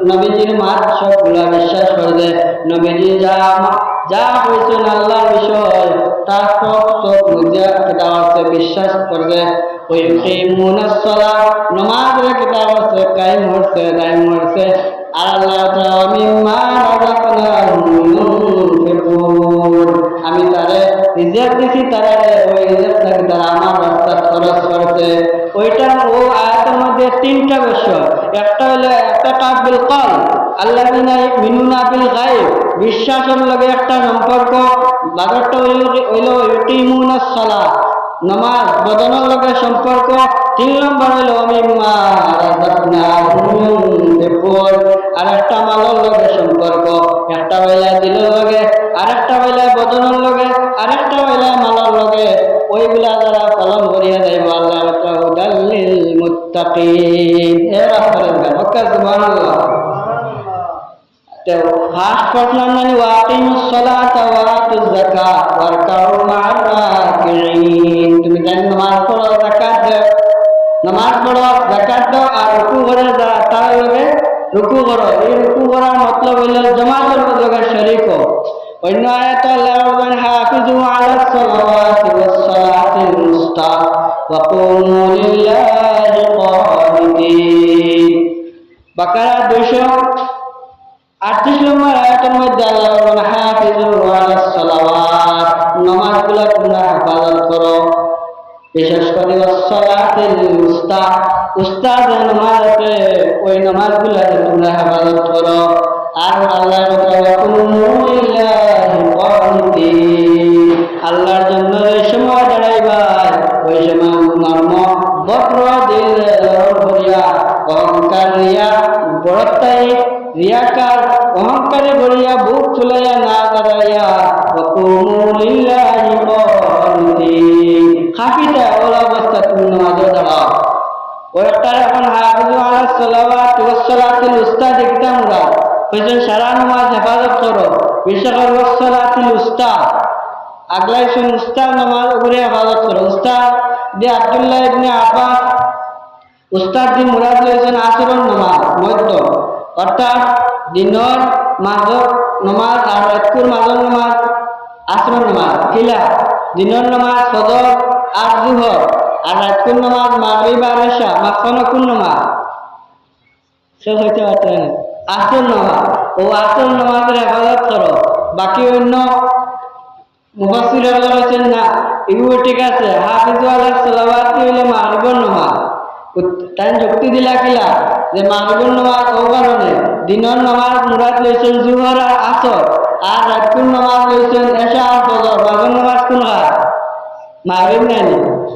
নবীজির মাত সবগুলা বিশ্বাস করছে নবীজি যা কইছেন আল্লাহর বিষয় তার সব বুঝিয়া কিতাব আছে বিশ্বাস করছে ওই কিমুনাস সালাত নামাজের কিতাব আছে কায়েম হচ্ছে দায়েম হচ্ছে আর আল্লাহ তাআলা মিম্মা রাযাকনাহুম ইউনফিকুন আমি তারে রিজিক দিছি তারে ওই রিজিক থেকে তারা আমার রাস্তা খরচ করছে ওইটা ও আয়াতের মধ্যে তিনটা বিষয়। একটা হলো ইতিকাদ বিল কলব, আল্লাযিনা ইউমিনুনা বিল গায়ব, বিশ্বাসের লগে একটা সম্পর্ক। বাগরটা হইল ইউকিমুনাস সালাত, নামাজ বদনের লগে সম্পর্ক। 3 নম্বর হইল মিম্মা রাযাকনাহুম ইউনফিকুন, আর একটা মালের লগে সম্পর্ক। একটা হইলা দিলের লগে, আর একটা হইলা বদনের লগে, আর একটা হইলা মালের লগে। ওইগুলা যারা পালন করিয়া যাইব আল্লাহ হুদাল লিল মুত্তাকিন। এর আখরের গান ওকে সুবহানাল্লাহ। তো ফার্স্ট প্রশ্ন মানে ওয়াকিমুস সালাতা ওয়া আতুজ যাকাত ওয়ারকাউ মা'আর রাকিঈন। তুমি জানো নামাজ পড়ো, যাকাত দাও, নামাজ পড়ো, যাকাত দাও, আর রুকু করে তার লগে রুকু করো। এই রুকু করার মতলব হইল জামাতের লগে শরীক হও। অন্য আয়াতে আল্লাহ বলেন হাফিজু আলাস সালাওয়াতি ওয়াস সালাতিল উস্তা ওয়া কুমু লিল্লাহি কানিতিন। বাকারা 238 নম্বর আয়াতের মধ্যে আল্লাহ বলেন হাফিজু আলাস সালাওয়াত, নামাজগুলো তোমরা হেফাজত করো, বিশেষ করে ওয়াস সালাতিল উস্তা, উস্তা যে নামাজ আছে ওই নামাজগুলো তোমরা হেফাজত করো। আর আল্লাহ আল্লাহর জন্য এই সময় দাঁড়াইবা, ওই সময় নর্ম বক্র দিল ভরিয়া অহংকার রিয়া বড়তাই রিয়াকার অহংকারে ভরিয়া বুক ফুলাইয়া না দাঁড়াইয়া খাফিটা ওলা অবস্থা তুমি নামাজে দাঁড়াও। ওই একটা এখন হাফিজু আলাস সালাওয়াতি ওয়াস সালাতিল উস্তা দেখতাম ওরা কইছেন সারা নামাজ হেফাজত করো, বিশেষ করে ওয়াস সালাতিল উস্তা আগলাইছেন উস্তার নামাজ উপরে হেফাজত করো। উস্তাদ দিয়ে আব্দুল্লাহ ইবনে আব্বাস উস্তাদ দিয়ে মুরাদ লইছেন আসরের নামাজ মধ্য, অর্থাৎ দিনের মাঝর নামাজ আর রাতকুর মাঝর নামাজ আসরের নামাজ। কিলা দিনের নামাজ ফজর আর জোহর, আর রাতকুর নামাজ মাগরিব আর ইশা, মাঝখানে কোন নামাজ শেষ হইতে পারছে না আসর নামাজ। ও আসর নামাজের হেফাজত করো। বাকি অন্য মুফাসসিররা বলেছেন না এগুলো ঠিক আছে, হাফিজু আলাস সালাওয়াতি হইল মাগরিবের নামাজ। তাই যুক্তি দিলা কিলা যে মাগরিবের নামাজ ও কারণে দিনের নামাজ মুরাদ লইছেন জোহর আর আসর, আর রাতকুর নামাজ লইছেন ইশা আর ফজর। মাগরিবের নামাজ কোন হয়? মাগরিব নাই।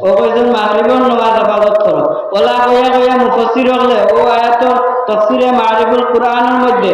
ও কইছেন মাগরিবের নামাজ হেফাজত করো। ওলা কইয়া কইয়া মুফাসসির হলে ও আয়াত তাফসীরে মারিফুল কুরআনের মধ্যে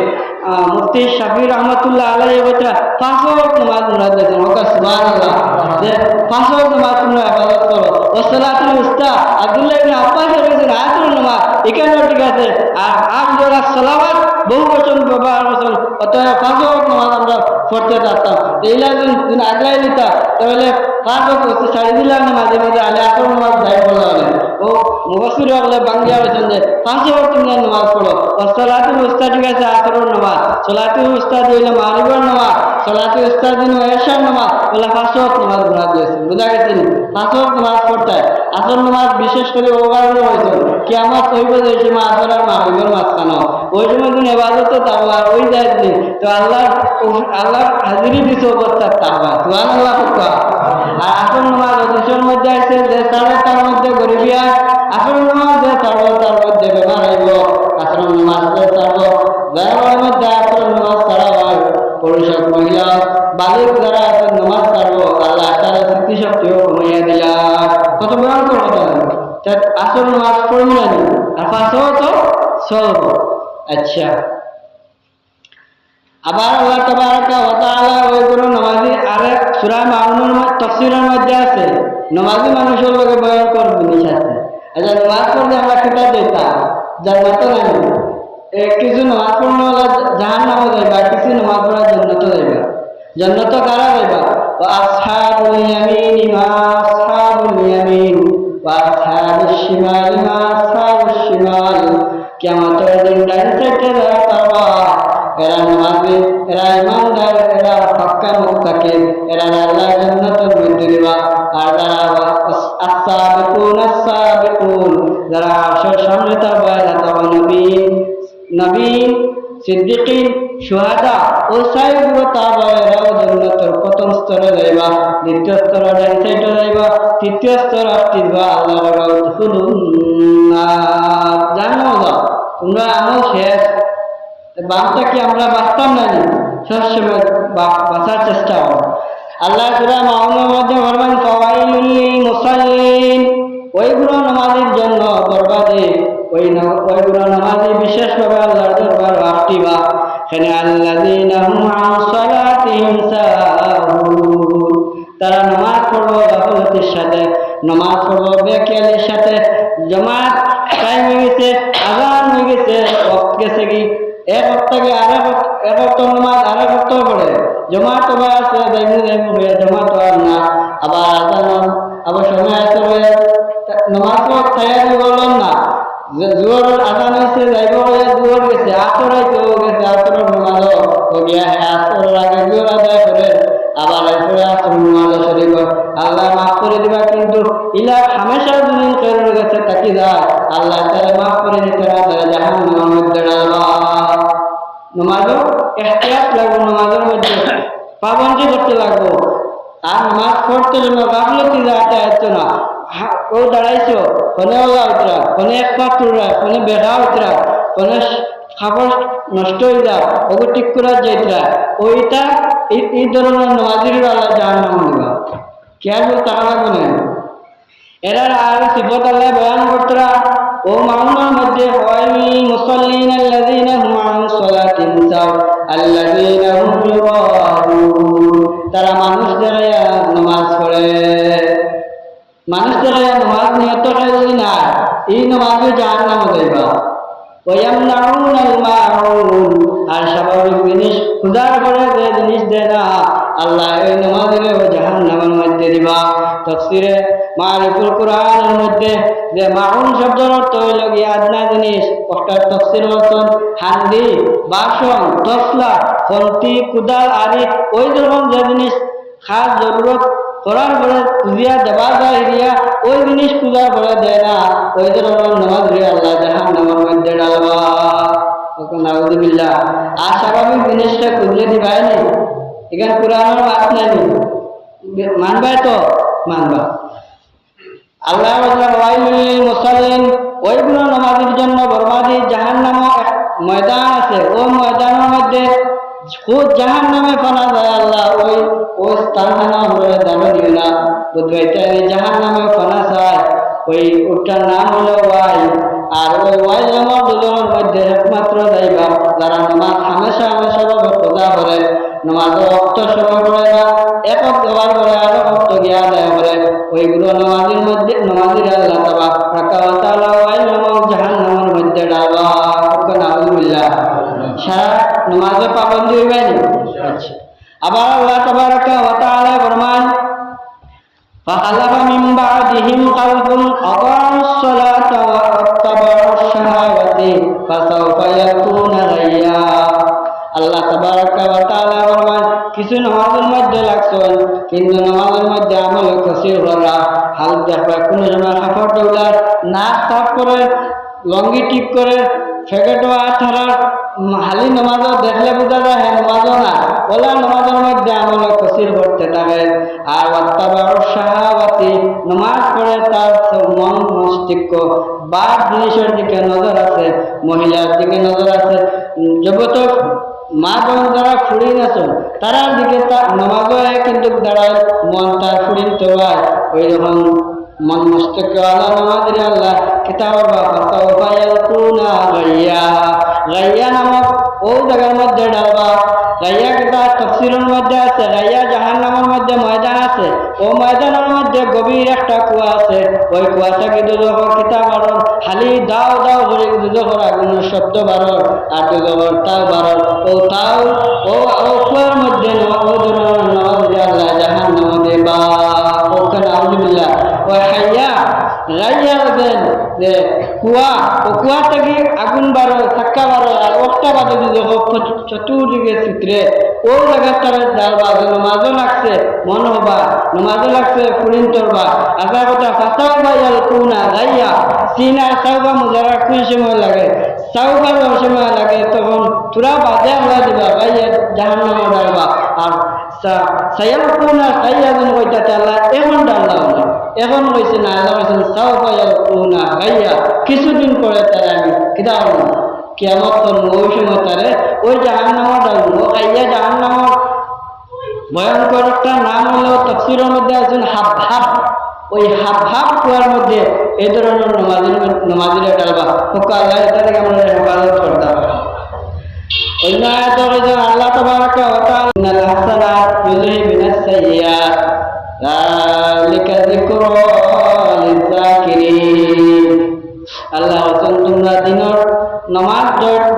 মুফতি শাফি রহমাতুল্লাহ আলাইহি কইতা 5 ওয়াক্ত নামাজ মুরাদ দিয়েছেন। ওকে সুবহানাল্লাহ, যে 5 ওয়াক্ত নামাজ তোমরা হেফাজত করো। ও সালাতুল উস্তা আব্দুল্লাহ ইবনে আব্বাস কইছেন আয়াতুল নামাজ, এখানেও ঠিক আছে। আর আব্দুল্লাহ সালাওয়াত বহু বচন ব্যবহার করেছেন, অতএব 5 ওয়াক্ত নামাজ আমরা পড়তে পারতাম। এইলা যদি আগলাই নিতা তাহলে 5 ওয়াক্ত ছাড়ি দিলাম না, মাঝে মাঝে আলে আসর নামাজ যাই বলা হলে ও মুফাসসির হলে বাংলা বলেছেন যে 5 ওয়াক্ত তোমরা নামাজ পড়ো। ও সালাতুল উস্তা ঠিক আছে আসরের নামাজ, সালাতুল উস্তা হইল মাগরিবের নামাজ, সালাতুল উস্তা দিন ইশার নামাজ, ওলা 5 ওয়াক্ত নামাজ মুরাদ দিয়েছেন। বুঝা গেছে? 5 ওয়াক্ত নামাজ পড়তে হয়। আসর নামাজ বিশেষ করে ও কারণে হয়েছে কিয়ামত হইব যে সময় আসর আর মাগরিবের মাঝখানে, ওই সময় তুমি ইবাদত তাওবা আর ওই যায়নি তো আল্লাহ হাজিরি দিছে অবস্থা তাওবা। সুবহানাল্লাহ। আর আসর নামাজ ওদের মধ্যে আছে যে সাড়ে তার মধ্যে গরিবিয়া, আসর নামাজ যে ছাড়বো তার মধ্যে বেমার হইব, আসর নামাজ যে ছাড়বো যার মধ্যে আসর নামাজ ছাড়া হয় পুরুষ মহিলা বালিক যারা আসর নামাজ ছাড়বো আল্লাহ তারা স্মৃতিশক্তিও কমাইয়া দিলাম। কত ভয়ঙ্কর কথা! আসর নামাজ পড়বো না আর 5 ওয়াক্ত চলব। আচ্ছা, আবার আল্লাহ তাবারাকা ওয়া তাআলা ওই কোন নামাজি আরেক সূরা মাউনের তাফসীরের মধ্যে আছে নামাজি মানুষের লগে ভয়ঙ্কর জিনিস আছে। আচ্ছা, নামাজ পড়লে আমরা কিতা দিতাম জান্নাত নাই। কিছু নামাজ পড়লে জাহান্নামে যাইবা, কিছু নামাজ পড়া জান্নাত যাইবা। জান্নাত কারা যাইবা? ওয়া আসহাবুল ইয়ামিন মা আসহাবুল ইয়ামিন ওয়া আসহাবুশ শিমাল মা আসহাবুশ শিমাল। কিয়ামতের দিন ডান সাইডে যারা পারবা এরা নামাজি, এরা ইমানদার, এরা পাক্কা মুত্তাকিন, এরা আল্লাহর জান্নাতের মধ্যে দিবা। আর যারা আস-সাবিকুন যারা আরশের সামনে থাকবে এরা তখন নবী সিদ্দিকিন শুহাদা ও সাইয়্যিদুল তাবা এরাও জান্নাতের প্রথম স্তরে যাইবা, দ্বিতীয় স্তরে ডান সাইডে যাইবা, তৃতীয় স্তরে আসতিবা আল্লাহর রাউতুল নার। পুরা আমল শেষ, বামটা কি আমরা বাঁচতাম না? সবসময় বাঁচার চেষ্টা করো। আল্লাহ সূরা মাউনের মধ্যে ফরমান ফাওয়াইলুল লিল মুসাল্লিন, ওইগুলো নামাজের জন্য বরবাদে, ওইগুলো নামাজি বিশেষভাবে আল্লাহর দরবার আফটিবা। এখানে আল্লাযীনা হুম আন সালাতিহিম সাহুন, তারা নামাজ পড়বো গাফলতির সাথে, নামাজ পড়বো বেখেয়ালির সাথে। জামাত টাইম হয়ে গেছে, আজান হয়ে গেছে, ওয়াক্ত গেছে কি এক থেকে এক অক্ট নামাজ আরেক অক্ট পড়ে জমাত হয়ে আছে, যাইমু হয়ে জমাত আর না, আবার আজান আবার সময় আছে হয়ে নামাজ তৈরি করলেন না। জোহরের আজান হয়েছে, যাইব হয়ে জোহর গেছে, আসর হয়েছে গেছে, আসরের নামাজও গিয়া হ্যাঁ আসরের আগে জোহর আদায় করে আবার এরপরে আসর নামাজ শরীফ আল্লাহ মাফ করে দিবা। কিন্তু ইলা হামেশা দুদিন করে গেছে তাকি যায় আল্লাহ তারা মাফ করে দিতে না, তারা জাহান্নামের মধ্যে ডালবা। নামাজও ইহতিয়াত লাগবে, নামাজের মধ্যে পাবন্দি করতে লাগবো। আর নামাজ পড়তে জন্য গাফলতি যাওয়াটা হচ্ছে না। ও দাঁড়াইছো কোনে ওলা উতরা, কোনে এক পা তুলরা, কোনে বেড়া উতরা, কোনে খাবার নষ্ট হয়ে যা, ওগো ঠিক করা যাইতরা, ওইটা এই ধরনের নামাজির আল্লাহ জাহান্নাম দিবা। কেয়ার টাকা লাগবে না। এরার আর সিফত আল্লাহ বয়ান করতরা ও মাউনের মধ্যে ওয়াইলুল মুসাল্লিন আল্লাযীনা হুম আন সালাতিহিম সাহুন আল্লাযীনা হুম ইউরাউন, তারা মানুষ দাঁড়াইয়া নামাজ পড়ে। মানুষ দাঁড়াইয়া নামাজ নিয়ত করে না, এই নামাজে জাহান্নামে যাইবা। ওয়ায়ামনাউনাল মাউন, আর স্বাভাবিক জিনিস খুদার করে যে জিনিস দেয় না আল্লাহ এই নামাজে ও জাহান্নামের মধ্যে দিবা। তাফসীরে মারিফুল কুরআনের মধ্যে যে মাউন শব্দের অর্থ হইল গিয়ে আদনা জিনিস, ওটার তাফসীর হচ্ছেন হান্ডি, বাসন, তসলা, খন্তি, কুদাল আদি ওই রকম যে জিনিস খাস জরুরত করার পরে খুঁজিয়া দেওয়া যায় রিয়া, ওই জিনিস খুঁজার পরে দেয় না, ওই ধরনের নামাজ রিয়া আল্লাহ জাহান্নামের মধ্যে ডালবা। নাউযুবিল্লাহ। আর স্বাভাবিক জিনিসটা খুঁজলে দিবাই নি, এখানে কোরআনের বাত নাই, মানবাই তো মানবা। আল্লাহ ওয়াইলুল মুসাল্লিন, ওইগুলো নামাজের জন্য বরবাদি। জাহান্নামও ময়দান আছে, ওই ময়দানের মধ্যে খুব জাহান্নামে ফানা যায় আল্লাহ ওই স্থান আমরা দানো দিও না বুঝবাইতে। জাহান্নামে ফানা যায় ওই ওটার নাম হলো ওয়াই। আর ওই ওয়াই নামক দুজনের মধ্যে একমাত্র যাইবা যারা নামাজ হামেশা হামেশা ভাবে খোঁজা করে, নামাজের রক্ত সময় করে না, একক দেওয়ার পরে আরো রক্ত গিয়া দেয় করে, ওইগুলো নামাজের মধ্যে নামাজের আল্লাহ তাবারক ওয়া তাআলা ওয়াই নামক জাহান্নামের মধ্যে ডালবা। নাউযুবিল্লাহ। সারা নামাজে পাবন্দি হইবে না। আচ্ছা, আবার আল্লাহ তাবারক ওয়া তাআলা ফরমান ফাখালাফা মিন বা'দিহিম খালফুন আদাউস সালাতা ওয়া আত্তাবাউশ শাহাওয়াতি ফাসাওফা ইয়াকুনা গায়্যা। আল্লাহ তাবারক ওয়া তাআলা ফরমান কিছু নামাজের মধ্যে লাগছেন কিন্তু নামাজের মধ্যে আমল কসির করা, হাল দেখবা কোনো সময় কাপড় ডৌলার নাক সাফ করে লঙ্গি ঠিক করে ফেকেটো আঠারার হালি নামাজও দেখলে বোঝা যায় হ্যাঁ নামাজও না, ওলা নামাজের মধ্যে আমল কসির করতে থাকে। আর ওয়াত্তাবাউশ শাহাওয়াতি, নামাজ পড়ে তার মন মস্তিষ্ক বাদ জিনিসের দিকে নজর আছে, মহিলার দিকে নজর আছে, যুবতক মা বোন যারা ফুড়ি নাচন তারার দিকে নামাজও কিন্তু দাঁড়ায় মন তার ফুড়িন তো হয় ওই রকম মন মস্তিষ্ক আল্লাহ নামাজের আল্লাহ কিতাবের ফাসাওফা ইয়াকুনা গায়্যা। গায়্যা নামক ও জায়গার মধ্যে ডালবা। গায়্যা কিতাব তাফসীরের মধ্যে আছে, গায়্যা জাহান্নামের মধ্যে ময়দান আছে, ও ময়দানের মধ্যে গভীর একটা কুয়া আছে, ওই কুয়া থেকে দুজোহর কিতাব বারর হালি দাও দাও করে দুজোহর আগুনের শব্দ বারর আর দুজোহর তাও বারর, ও তাও ও কুয়ার মধ্যে ও ধরনের নামাজের আল্লাহ জাহান্নামে দেবা। নাউযুবিল্লাহ। ওই হাইয়া গাইয়া দেন যে কুয়া, ও কুয়া থেকে আগুন বারো চাক্কা বারো আর একটা বাজে চতুর্দিকে চিত্রে ওই জায়গার তারা ডালবা নমাজও লাগছে মন হবা, নমাজও লাগছে ফুরিন তরবা আজা কথা ফাঁসাও বাইয়াল কুনা গাইয়া সিন আর সাউবা মুজারা কোন সময় লাগে, সাউবার সময় লাগে তখন তুরা বাজে আল্লাহ দিবা গাইয়া জাহান্নামে ডালবা। আর সায়াল কুনা গাইয়া যেন কইতাতে আল্লাহ এখন ডাললাম না, এখন হয়েছে না, আল্লাহ হয়েছেন সাউবা ইয়াল কুনা গাইয়া, কিছুদিন পরে তাই আমি কিতাব কিয়ামত করবো ওই সময় তারে ওই জাহান্নামে ডালবো আইয়া জাহান্নামে ভয়ঙ্কর একটা নাম হলো তাফসীরের মধ্যে আছেন হাব ওই হাব কুয়ার মধ্যে এই ধরনের নমাজিরা ডালবা হোক আল্লাহ এটা থেকে আমরা হেফাজত করতে পারি অন্য আয়াতে বলেছে আল্লাহ তাবারাকা ওয়া তাআলা ইন্নাল হাসানাত ইউযহিবুনাস সাইয়্যাত যালিকা যিকরা লিয-যাকিরিন আল্লাহ বলেন তোমরা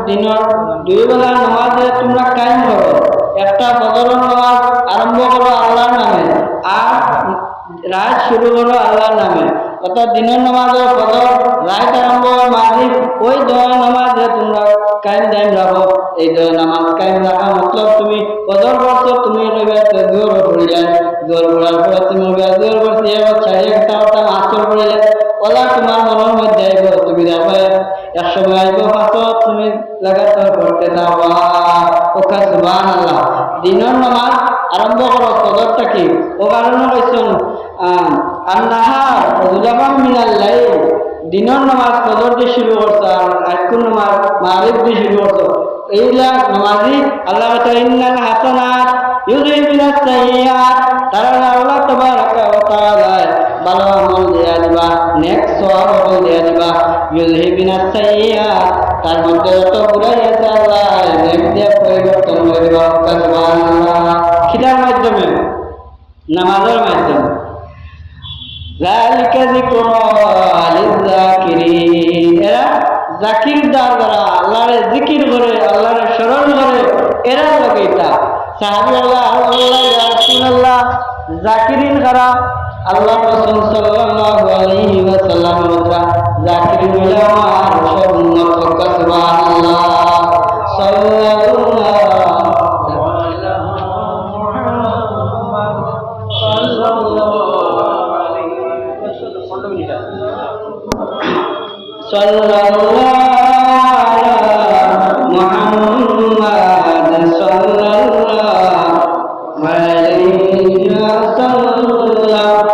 দিনের দুই বেলা নামাজে তোমরা কায়েম করো একটা ফজরের নামাজ আরম্ভ করো আল্লাহর নামে আর রাত শুরু করো আল্লাহর নামে অর্থাৎ দিনের নামাজে ফজর রাত আরম্ভ মাগরিব ওই দুই নামাজে তোমরা কায়েম দায়েম রাখো এই দুই নামাজ কায়েম রাখা মতলব তুমি ফজর পড়ছো তুমি জোর পড়িলে জোর পড়ার পরে তুমি জোর পড়ছি এবার ছাড়িয়ে একটা আসর পড়িলে ওলা তোমার মনের মধ্যে আইব তুমি দেখো এক সময় আইব পাঁচো তুমি লাগাতার পড়তে থাকবা ওকা সুবহানাল্লাহ দিনের নামাজ আরম্ভ করো ফজরটা কি ও কারণে কইছেন আন্নাহার যুলাফাম মিনাল লাইল দিনের নামাজ ফজর দিয়ে শুরু করছো আর আজকুর নামাজ মাগরিব দিয়ে শুরু করছো এইলা নামাজি আল্লাহ তাআলা ইন্নাল হাসানাত ইউযহিবুনাস সাইয়্যাত তারা আল্লাহ তাবারাকা ওয়া তাআলা ভালো আমল দেয়া দিবা নেক সওয়াব আমল দেয়া দিবা ইউযহিবুনাস সাইয়্যাত তার মধ্যে যত বুরাই আছে আল্লাহ নেক দিয়ে পরিবর্তন করে দিবা সুবহানাল্লাহ খিদার মাধ্যমে নামাজের মাধ্যমে যালিকা যিকরা লিয-যাকিরিন এরা জাকির যারা আল্লাহর জিকির করে আল্লাহর স্মরণ করে এরা লাগে এটা সাহাবী আল্লাহ ইয়া রাসূলুল্লাহ জাকিরিন যারা আল্লাহ রাসূল সাল্লাল্লাহু আলাইহি ওয়াসাল্লাম বলেন জাকিরিন হলো আমার সব উম্মত হক সুবহানাল্লাহ সাল্লাল্লাহু সাল্লাল্লাহু মুহাম্মাদ সাল্লাল্লাহু আলাইহি ওয়াসাল্লাম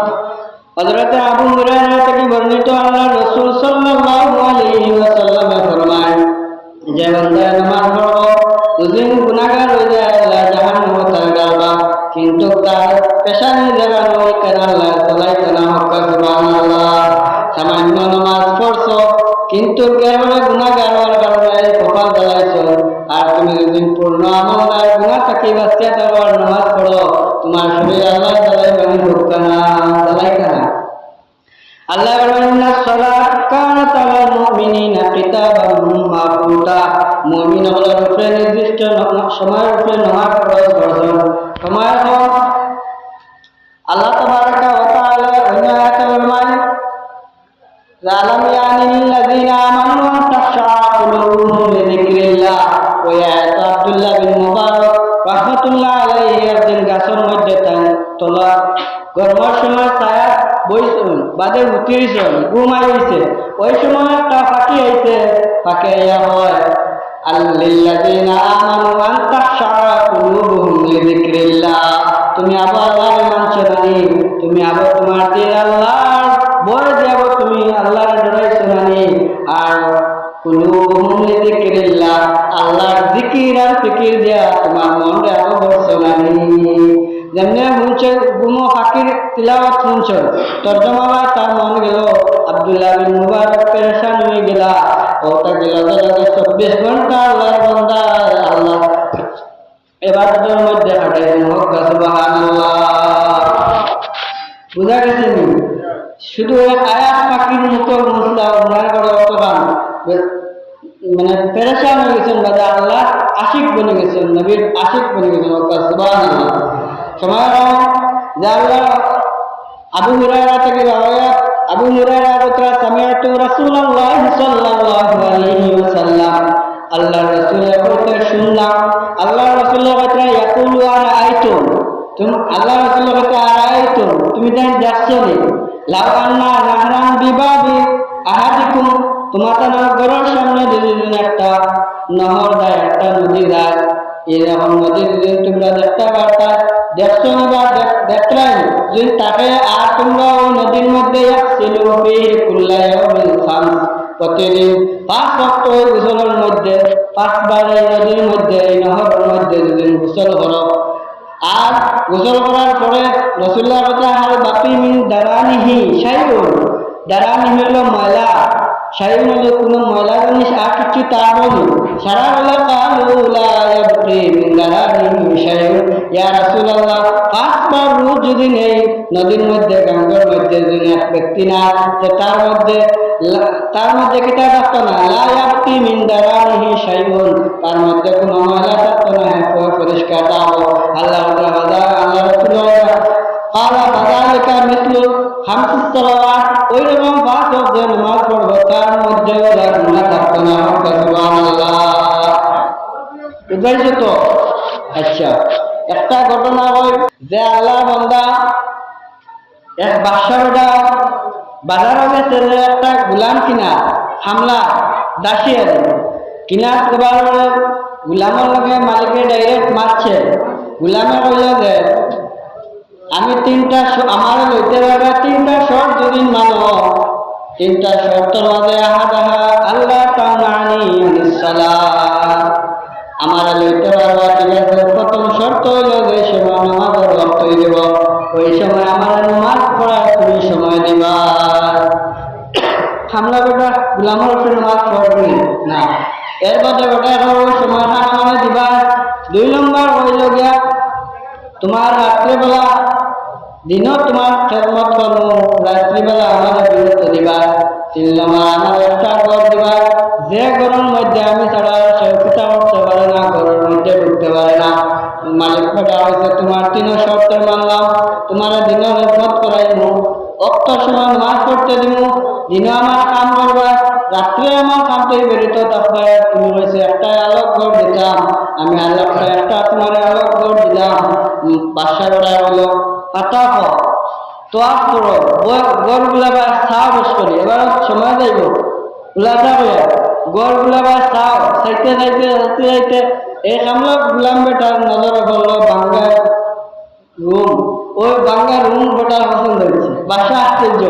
হযরত আবু হুরায়রা থেকে বর্ণিত আল্লাহর রাসূল সাল্লাল্লাহু আলাইহি ওয়াসাল্লাম ফরমান যে বান্দা নামাজ পড়ো দুদিন গুনাহগার হয়ে যায় আল্লাহ জাহান্নামে তার ডালবা কিন্তু তার পেশানি জায়গা নয় কেন আল্লাহ চালাইতে না হক সুবহানাল্লাহ সামান্য নামাজ পড়ছো কিন্তু কেবল গুনাহগার হওয়ার কারণে কপাল জ্বালাইছো আর তুমি যদি পূর্ণ আমল আর গুনাহ থেকে বাঁচিয়ে থাকো আর নামাজ পড়ো তোমার শরীর আল্লাহ জ্বালাইবে ঢুকবে না জ্বালাইবে না আল্লাহ বলেন সালাত কানাত আলাল মুমিনিনা কিতাবাম মাওকুতা মুমিনদের উপরে নির্দিষ্ট সময়ের উপরে নামাজ ফরজ করেছেন সময় হল আল্লাহ তাবারাকা ওয়া তাআলা অন্য আয়াতে বলেন জালাম ইয়ানিল্লাযিনা আমানু ওয়া তাখশা কুলুবুহুম লিযিকরিল্লাহ ওয়া আয়াত আব্দুল্লাহ বিন মুবারক রাহমাতুল্লাহ আলাইহি একদিন গাছের মধ্যে তোলা গরমের সময় ছায়া বইছেন বাদে উঠিয়েছেন ঘুমাই হয়েছে ওই সময় একটা পাখি আইছে পাখি আইয়া হয় আল্লাযিনা আমানু আন তাখশা কুলুবুহুম লিযিকরিল্লাহ তুমি আবার আল্লাহর মানছো নানি তুমি আবার তোমার দিন আল্লাহর ভয় দেব তুমি আল্লাহর ডরাইছো নানি আর কুলুবুহুম লিযিকরিল্লাহ আল্লাহর জিকির আর ফিকির দিয়া তোমার মনে আবার বসছো নানি যেমনি শুনছে গুমো ফাকির তিলাওয়াত শুনছো তর্জমা হয় তার মন গেল আব্দুল্লাহ বিন মুবারক পেরেশান হয়ে গেলা ওটা গেল 24 ঘন্টা আল্লাহর বান্দা আল্লাহ ইবাদতের মধ্যে হাঁটাইছেন হক সুবহানাল্লাহ বুঝা গেছে নি শুধু এক আয়াত পাখির মতো মুসলা উনার করে অতখান মানে পেরেশান হয়ে গেছেন বাদে আল্লাহ আশিক বনে গেছেন নবীর আশিক বনে গেছেন হক সুবহানাল্লাহ সময় যে আল্লাহ আবু হুরায়রা থেকে রাওয়ায়াত আবু হুরায়রা বলেন সামিআতু রাসূলুল্লাহ সাল্লাল্লাহু আলাইহি ওয়াসাল্লাম আল্লাহ রাসূলের বলতে শুনলাম আল্লাহ রাসূলের কথা ইয়াকুলু আনা আইতু তুমি আল্লাহ রাসূলের কথা আইতু তুমি জান দেখছো নি লাউ আন্না নাহরান বিবাবি আহাদিকুম তোমাদের ঘরের সামনে যদি একটা নহর যায় একটা নদী যায় এরকম নদী যদি তোমরা দেখতে পারতা দেখছো না বা দেখলেন যদি তাকে আর তোমরা ওই নদীর মধ্যে প্রতিদিন 5 ওয়াক্ত ওই গোসলের মধ্যে 5 বার এই নদীর মধ্যে এই নহরের মধ্যে যদি গোসল করো, আর গোসল করার পরে রাসূলুল্লাহ কথা আর বাকি মিন দারানিহি শাইউন, দারানি হলো ময়লা, শাইউন হলো কোনো ময়লা জিনিস আর কিছু তার বলি সারা বেলা কালু লা ইয়াবকি মিন দারানিহি শাইউন ইয়া রাসূলুল্লাহ 5 বার রোজ যদি নেই নদীর মধ্যে গঙ্গার মধ্যে যদি এক ব্যক্তি না যে তার মধ্যে কিতা থাকতো না, লা ইয়াবকি মিন দারানিহি শাইউন, তার মধ্যে কোনো ময়লা থাকতো না, পরিষ্কার থাকতো। আল্লাহ রাসূলুল্লাহ قال فذلك مثل 5 الصلوات, ওই রকম 5 ওয়াক্ত নামাজ পড়বো তার মধ্যে ওরা গুনাহ থাকতো না। সুবহানাল্লাহ, বুঝাইছো তো? আচ্ছা, একটা ঘটনা হয় যে আল্লাহ বান্দা এক বাদশাহটা বাজারে গেছে যে একটা গোলাম কিনা হামলা দাসিয়ে কিনা করার গোলামের লগে মালিকে ডাইরেক্ট মারছে। গোলামে কইল যে আমি 3টা আমার লইতে পারবে 3টা শর্ত যদি মানো, 3টা শর্তের মাঝে আল্লাহ তামানি আনিসালাম, আমার লইতে পারবা ঠিক আছে। প্রথম শর্ত হইল যে সময় নামাজের ওয়াক্ত দিব, ওই সময় আমার নামাজ পড়ার তুমি সময় দিবা। হামলা বেটা গোলামের উপরে নামাজ পড়বি না, এর বাদে বেটা ওই সময় মানে দিবা। 2 নম্বর হইল গিয়া তোমার রাত্রিবেলা দিনও তোমার খেদমত করবো, রাত্রিবেলা আমার বিরত দিবা। 3 নম্বর আমার একটা ঘর দিবা, যে ঘরের মধ্যে আমি ছাড়া সে পিতা উঠতে পারে না, ঘরের মধ্যে ঢুকতে পারে না। মালিক বেটা হয়েছে তোমার 3 শর্তের মানলাম, তোমার দিনও খেদমত করাইবো, অক্ত সময় নামাজ পড়তে দিব, দিনে আমার কাম করবা, রাত্রে আমার কাম থেকে বেরিত থাকবে। তুমি হয়েছে একটা আলোক ঘর দিতাম, আমি আল্লাহটা একটা তোমার আলোক ঘর দিলাম। বাদশা বেটা হলো আতাফ তোয়াফ করো, গড় গুলাবার ছাও বস করি, এবার সময় যাইব গুলাটা বলে গড় গুলাবার ছাও চাইতে চাইতে চাইতে চাইতে এই কামলা গুলাম বেটার নজরে পড়লো বাঙ্গা রুম। ওই বাঙ্গা রুম বেটার পছন্দ হয়েছে, বাসা আশ্চর্য,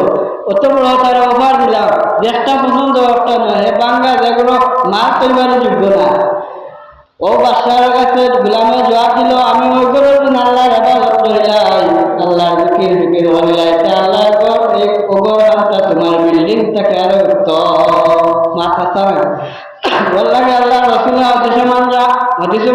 অত বড় তারা অফার দিলাম, যেটা পছন্দ একটা নয়, বাঙ্গা যেগুলো মার পরিবারের যোগ্য না। ও বাদশার কাছে গোলামে জবাব দিল, আমি ওই করে আল্লাহর ইবাদত করিলাই, আল্লাহর জিকির হইলাই, আল্লাহর ঘর এই ওগর রাস্তা তোমার বিল্ডিং থেকে আরো তো মাথা সামনে বললাম। আল্লাহ রাসূল হাদিসে মানরা হাদিসে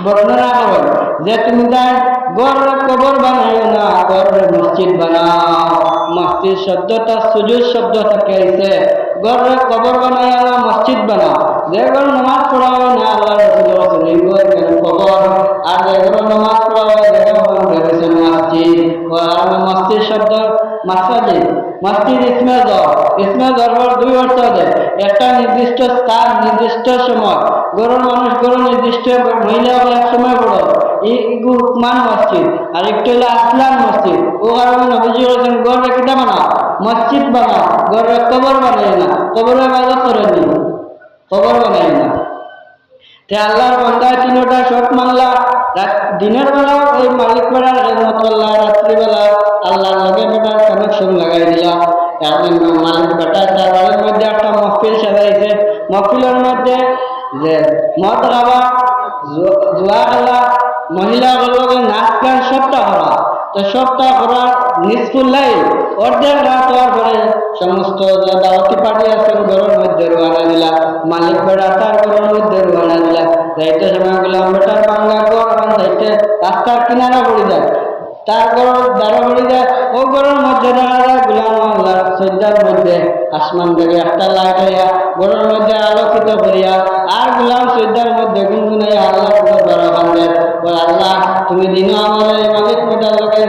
বর্ণনা করেন যে তুমি তাই ঘর কবর বানাইও না, ঘর মসজিদ বানাও। মসজিদ শব্দটা সুজুদ শব্দ থেকে আইছে, ঘর কবর বানাইও না, মসজিদ বানাও। যে ঘর নামাজ পড়া হয় না আল্লাহ রাসূল কবর, আর যে ঘর নামাজ পড়া হয় মসজিদ। আর মসজিদ শব্দ মাসাজিদ, মসজিদ ইসমে ধর্মের 2 অর্থ আছে, একটা নির্দিষ্ট স্থান নির্দিষ্ট সময়, গরুর মানুষ গরু নির্দিষ্ট মহিলা হলে এক সময় বড় মান মসজিদ, আর একটু হলো আসলাম মসজিদ। ও কারণে নবীজি বলেছেন গড়ে কিটা বানাও, মসজিদ বানাও, গড়ে কবর বানাই না, কবরে ইবাদত করেনি, কবর বানাই না। তে আল্লাহর বান্দা 3টা শর্ত মানলা, দিনের বেলা ওই মালিক বেড়ার খেদমত করলা, রাত্রিবেলা আল্লাহর লগে বেটার কানেকশন লাগাই দিলা। মালিক বেটা তার বাড়ির মধ্যে একটা মহফিল সাজাইছে, মহফিলের মধ্যে যে মদ খাওয়া, জুয়া খেলা, মহিলাগুলোকে নাচ গান সবটা করা। তো সবটা করার নিষ্ফুল্লাই অর্ধেক রাত হওয়ার পরে সমস্ত দাওয়াতি পার্টি আছেন ঘরের মধ্যে রোয়ানা দিলা, মালিক বেড়া তার ঘরের মধ্যে রোয়ানা দিলা। যাইতে সময় গোলাম বেটার বাংলা ঘর যাইতে রাস্তার কিনারা পড়ে যায়, তার ঘর দ্বারা পড়ে যায়, ও ঘরের মধ্যে দেখা যায় গোলাম আল্লাহ সজ্জার মধ্যে আসমান থেকে একটা লাইট হইয়া ঘরের মধ্যে আলোকিত করিয়া, আর গোলাম সজ্জার মধ্যে গুনগুনাইয়া আল্লাহ বড় বান্ধে, আল্লাহ তুমি দিন আমার এই মালিক বেটার লোকে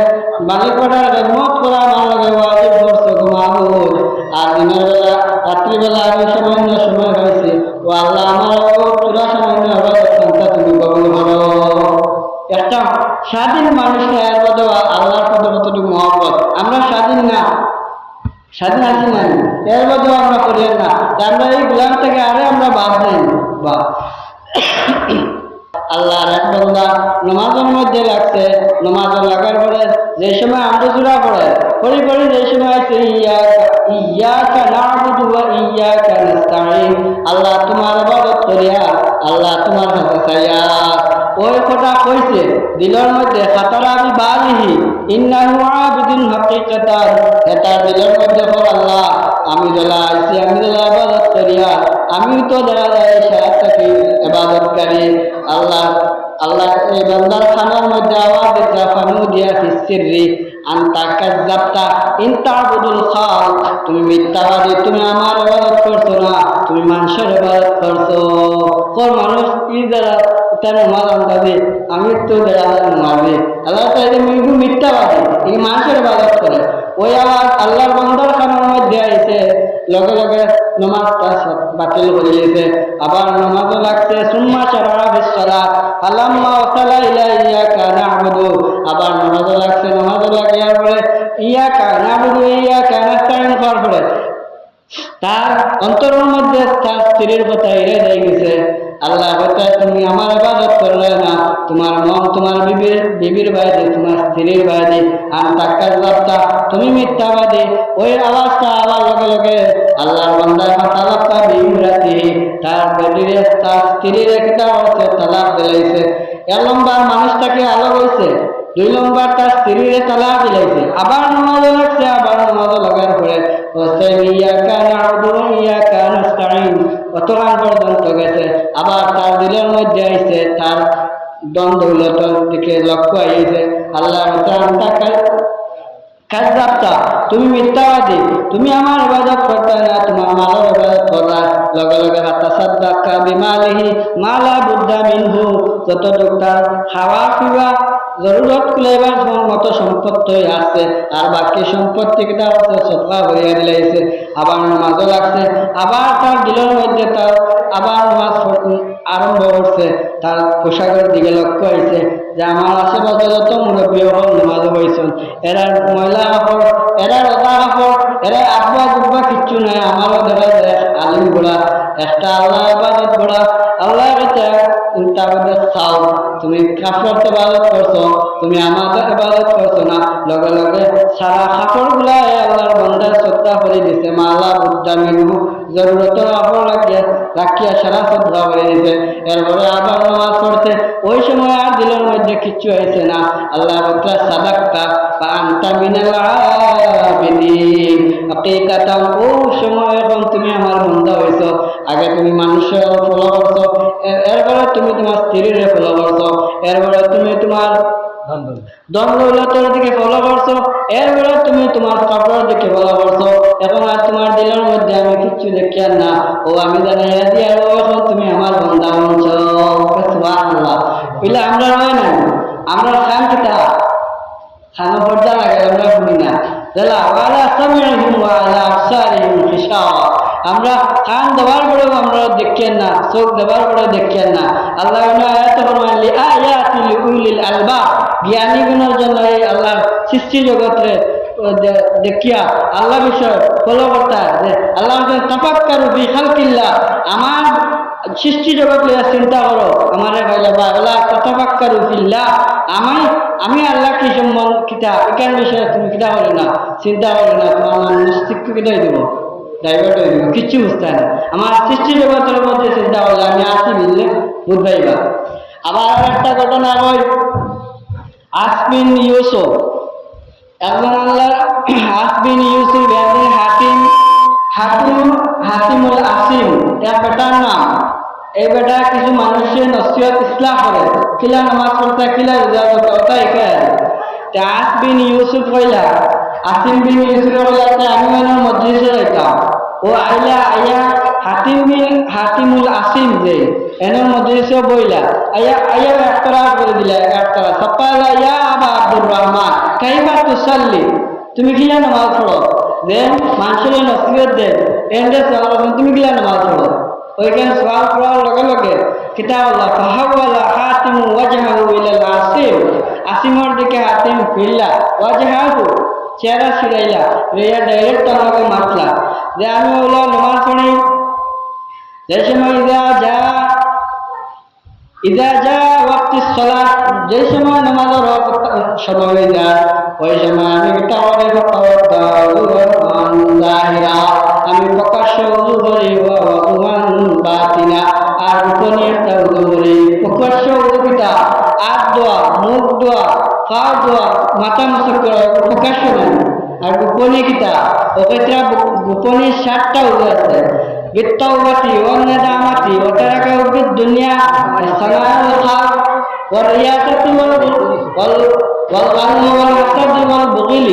মালিক বেটার খেদমত করা আমার লগে ওয়াজিব করছো গো মাহবুব। আর দিনের বেলা রাত্রিবেলা আমি সামান্য সময় হয়েছে, ও আল্লাহ আমার পুরা সামান্য তুমি কবুল করো। একটা স্বাধীন মানুষকে এর মধ্যে আল্লাহর প্রতি কতটুকু মহব্বত, আমরা স্বাধীন না, স্বাধীন আছি না, এর মধ্যেও আমরা করিয়েন না, আমরা এই গোলাম থেকে আরে আমরা বাদ নেই। বা আল্লাহর এক বান্দা নামাজের মধ্যে লাগছে, নামাজ লাগার পরে যে সময় আমরা জোড়া পড়ে পড়ি যে সময় ইয়াকা না'বুদু ওয়া ইয়াকা নাস্তাঈন, আল্লাহ তোমার ইবাদত করিয়া আল্লাহ তোমার কাছে চাইয়া। ওই কথা কইছে দিলের মধ্যে খাতারা বি বালিহি ইন্নাহু আবিদুন হাকিকাতান, এটা দিলের মধ্যে পর আল্লাহ আমি দলা আইছি, আমি দলা ইবাদত করিয়া, আমিও তো দেখা যায় সারা থাকি ইবাদতকারী। আল্লাহ আল্লাহ এই বান্দার খানার মধ্যে আওয়াজ দিতে ফানু দিয়া ফিসিররি আনতা কাযাবতা ইন তা'বুদুল খালক, তুমি মিথ্যাবাদী, তুমি আমার ইবাদত করছো না, তুমি মানুষের ইবাদত করছো। কোন মানুষ কি যারা তার নামাজ আনতাছে, আমি তো দেখা নামাজি, আল্লাহ তাআলা মিথ্যাবাদী, এই মানুষের ইবাদত করে। ওই আওয়াজ আল্লাহর বান্দার খানার মধ্যে আইছে, লগে লগে নামাজটা বাতিল করে দিয়েছে, আবার নামাজও লাগছে। সুম্মা শারা'a ফিস সালাত ফালাম্মা ওয়াসালা ইলা ইয়াকা না'বুদু, আবার নামাজও লাগছে, নামাজও লাগিয়ার পরে ইয়াকা না'বুদু ইয়াকা নাস্তাঈন করার পরে তার অন্তরের মধ্যে তার স্ত্রীর কথা এড়ে দিয়ে গেছে। আল্লাহ বলতে তুমি আমার ইবাদত করলে না, তোমার মন তোমার বিবির বাইরে, তোমার স্ত্রীর বাইরে, আর তাকার লাভটা তুমি মিথ্যাবাদী। ওই আওয়াজটা আবার লগে লগে আল্লাহর বান্দা তালাকটা বিমরাতি, তার বেটিরে তার স্ত্রীর একটা হচ্ছে তালাক দিলাইছে। এক নম্বর মানুষটাকে আলো হয়েছে, দুই নম্বর তার স্ত্রীরে তালাক দিলাইছে, আবার নামাজও লাগছে, আবার নামাজও লাগার পরে ইয়াকা না'বুদু ওয়া ইয়াকা নাস্তাঈন অতক্ষণ পর্যন্ত গেছে। আবার তার দিলের মধ্যে আইছে, তার দন দৌলতের দিকে লক্ষ্য আইছে। আল্লাহ কাযাবতা, তুমি মিথ্যাবাদী, তুমি আমার ইবাদত করতে না, তোমার মালের ইবাদত করলা। লগে লগে তাসাদ্দাকা বিমালিহি মা লা বুদ্দা মিনহু, যতটুক তার খাওয়া পিওয়া জরুরত কুলাইবার মতো সম্পত্তি আছে, আর বাকি সম্পত্তি কিটা হচ্ছে সদকা করিয়া দিলাইছে। আবার নামাজও লাগছে, আবার তার দিলের মধ্যে তার আবার নামাজ আরম্ভ করছে, তার পোশাকের দিকে লক্ষ্য হয়েছে যে আমার আশেপাশে যত মুরব্বী হল নামাজ হয়েছেন, এরা মহিলা কাপড়, এরা রোজা কাপড়, এরা আব্বা দুব্বা কিচ্ছু নাই, আমারও দেখা যায় আলিম গোড়া একটা আল্লাহ ইবাদত গোড়া। আল্লাহ চাও তুমি কাপড় ইবাদত করছো, তুমি আমাদের ইবাদত করছো না। লগে লগে সারা কাপড় গুলা আল্লাহর বান্দার শ্রদ্ধা করে দিছে, মালা বুদ্ধা মিনহু, জরুরতের কাপড় রাখিয়া সারা শ্রদ্ধা করে দিছে। এরপরে আবার নামাজ পড়ছে, ওই সময় আর দিলের মধ্যে কিচ্ছু হয়েছে না। আল্লাহ বলতে সাদাক্তা বা আনতা মিনাল আবিদিন, হাকিকাতান ওই সময় এখন তুমি আমার বান্দা হইছো। আগে তুমি মানুষের ফলো করছো, এরপরে তুমি তোমার স্ত্রীর ফলো করছো, এরপরে তুমি তোমার ধন দৌলতের দিকে ফলো করছো, এরপরে তুমি তোমার কাপড়ের দিকে ফলো করছো। এখন আর তোমার দিলের মধ্যে আমি কিচ্ছু দেখি আর না, ও আমি জানাইয়া দিয়ে এখন তুমি আমার বান্দা হইছো। সুবহানাল্লাহ। বলে আমরা হয় না, আমরা খান কিতা খানা পর্দা লাগে, আমরা শুনি না। আমরা কান দেওয়ার পরেও আমরা দেখেন না, চোখ দেওয়ার পরেও দেখেন না। আল্লাহ আয়াতে ফরমান লিআয়াতিল উলিল আলবাব, জ্ঞানীগণের জন্য এই আল্লাহর সৃষ্টি জগতে দেখিয়া আল্লাহ বিষয় ফলো করতে যে আল্লাহ তাফাক্কারু ফি খালকিল্লাহ, আমার সৃষ্টি জগৎ লইয়া চিন্তা করো। আমারে ভাইলা বা আল্লাহ তাফাক্কারু ফিল্লাহ, আমি আল্লাহ কি সম্মান কিতা এখান বিষয়ে তুমি কিতা করে না, চিন্তা করে না, তোমার মস্তিষ্ক কিতাই দেবো, ডাইভার্ট হয়ে দেবো, কিচ্ছু বুঝতে না। আমার সৃষ্টি জগতের মধ্যে চিন্তা করলে আমি আসি বুঝলে বুঝবাইবা। আবার আর একটা ঘটনা হয়, আসবিন ইউসুফ, একজন আল্লাহ আসবিন ইউসুফ একজন হাতিমুল আসিম এর বেটার নাম। এই বেটা কিছু মানুষের নসিহত ইসলাম করে, কিলা নামাজ পড়তে, কিলা রোজা করতে, ওটাই কয়। আসবিন ইউসুফ হইলা, আসিম বিন ইউসুফ হইলা, আমি ওনার মজলিসে যাইতাম, ও আইয়া হাতিমুল আসিম যে এনার মজলিসে বইলা আইয়া একতরা করে দিলা, একতরা সকালা ইয়া আবা আব্দুর রহমান কাইফা তুসাল্লি, তুমি কিলা নামাজ পড়ো, যে মানুষের নসিহত দে এন্ডে তুমি কিলা নামাজ পড়ো। ওইখানে সওয়াল করার লগে লগে কিতাব আল্লাহ ফাহাওয়ালা হাতিমু ওয়াজহাহু ইলাল আসিম, আসিমের দিকে হাতিম ফিরলা, ওয়াজহাহু চেহারা ছিড়াইলা, রেয়া ডাইরেক্ট আমাকে মারলা যে আমি ওলা নামাজ পড়ি। যে সময় ইদা যা ওয়াক্তিস সালাত, যে সময় নামাজের সময় হয়ে যায় ওই সময় আমি আমি প্রকাশ্য উজু করি বাতিনা আর গোপনে একটা উজু করি। প্রকাশ্য উজু কিতা হাত দোয়া, মুখ দোয়া, পা দোয়া, মাথা মসক করা প্রকাশ্য নেই। আর গোপনে কিতা ওকেটা গোপনে 7টা উজু আছে। بالتوبة والندامة وترك الدنيا والصلاة والخوف والرياسة والغم والحسد والبغل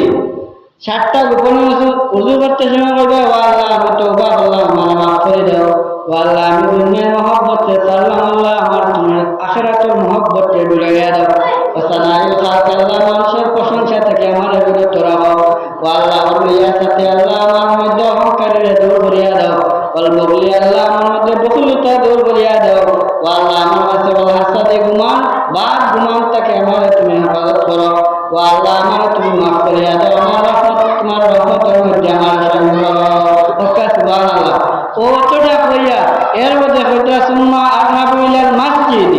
7টা গোপনে উজু করতে সময় বলবে ও আল্লাহ আমি তওবা করলাম, আমার মাফ করে দাও। ও আল্লাহ আমি দুনিয়ার মহব্বতে চললাম, আল্লাহ আমার তোমার আখিরাতের মহব্বতে ডুবাইয়া দাও। ও সানাইল খাক আল্লাহ মানুষের প্রশংসা থেকে আমার বিরত রাখো। ও আল্লাহ ওর রিয়াসাতে আল্লাহ আমার মধ্যে অহংকারের দূর করিয়া দাও। বলবলি আল্লাহ আমার মধ্যে বকুলতা দূর করিয়া দাও। ও আল্লাহ আমার কাছে বল হাসাদে গুমান বাদ গুমান থেকে আমার তুমি হেফাজত করো। ও আল্লাহ আমার তুমি মাফ করিয়া দাও। আমার রহমত তোমার রহমতের মধ্যে আমার শামিল ওকা সুবহানাল্লাহ। ও অতটা কইয়া এর মধ্যে হইতা সুম্মা আযহাবু ইলাল মসজিদ,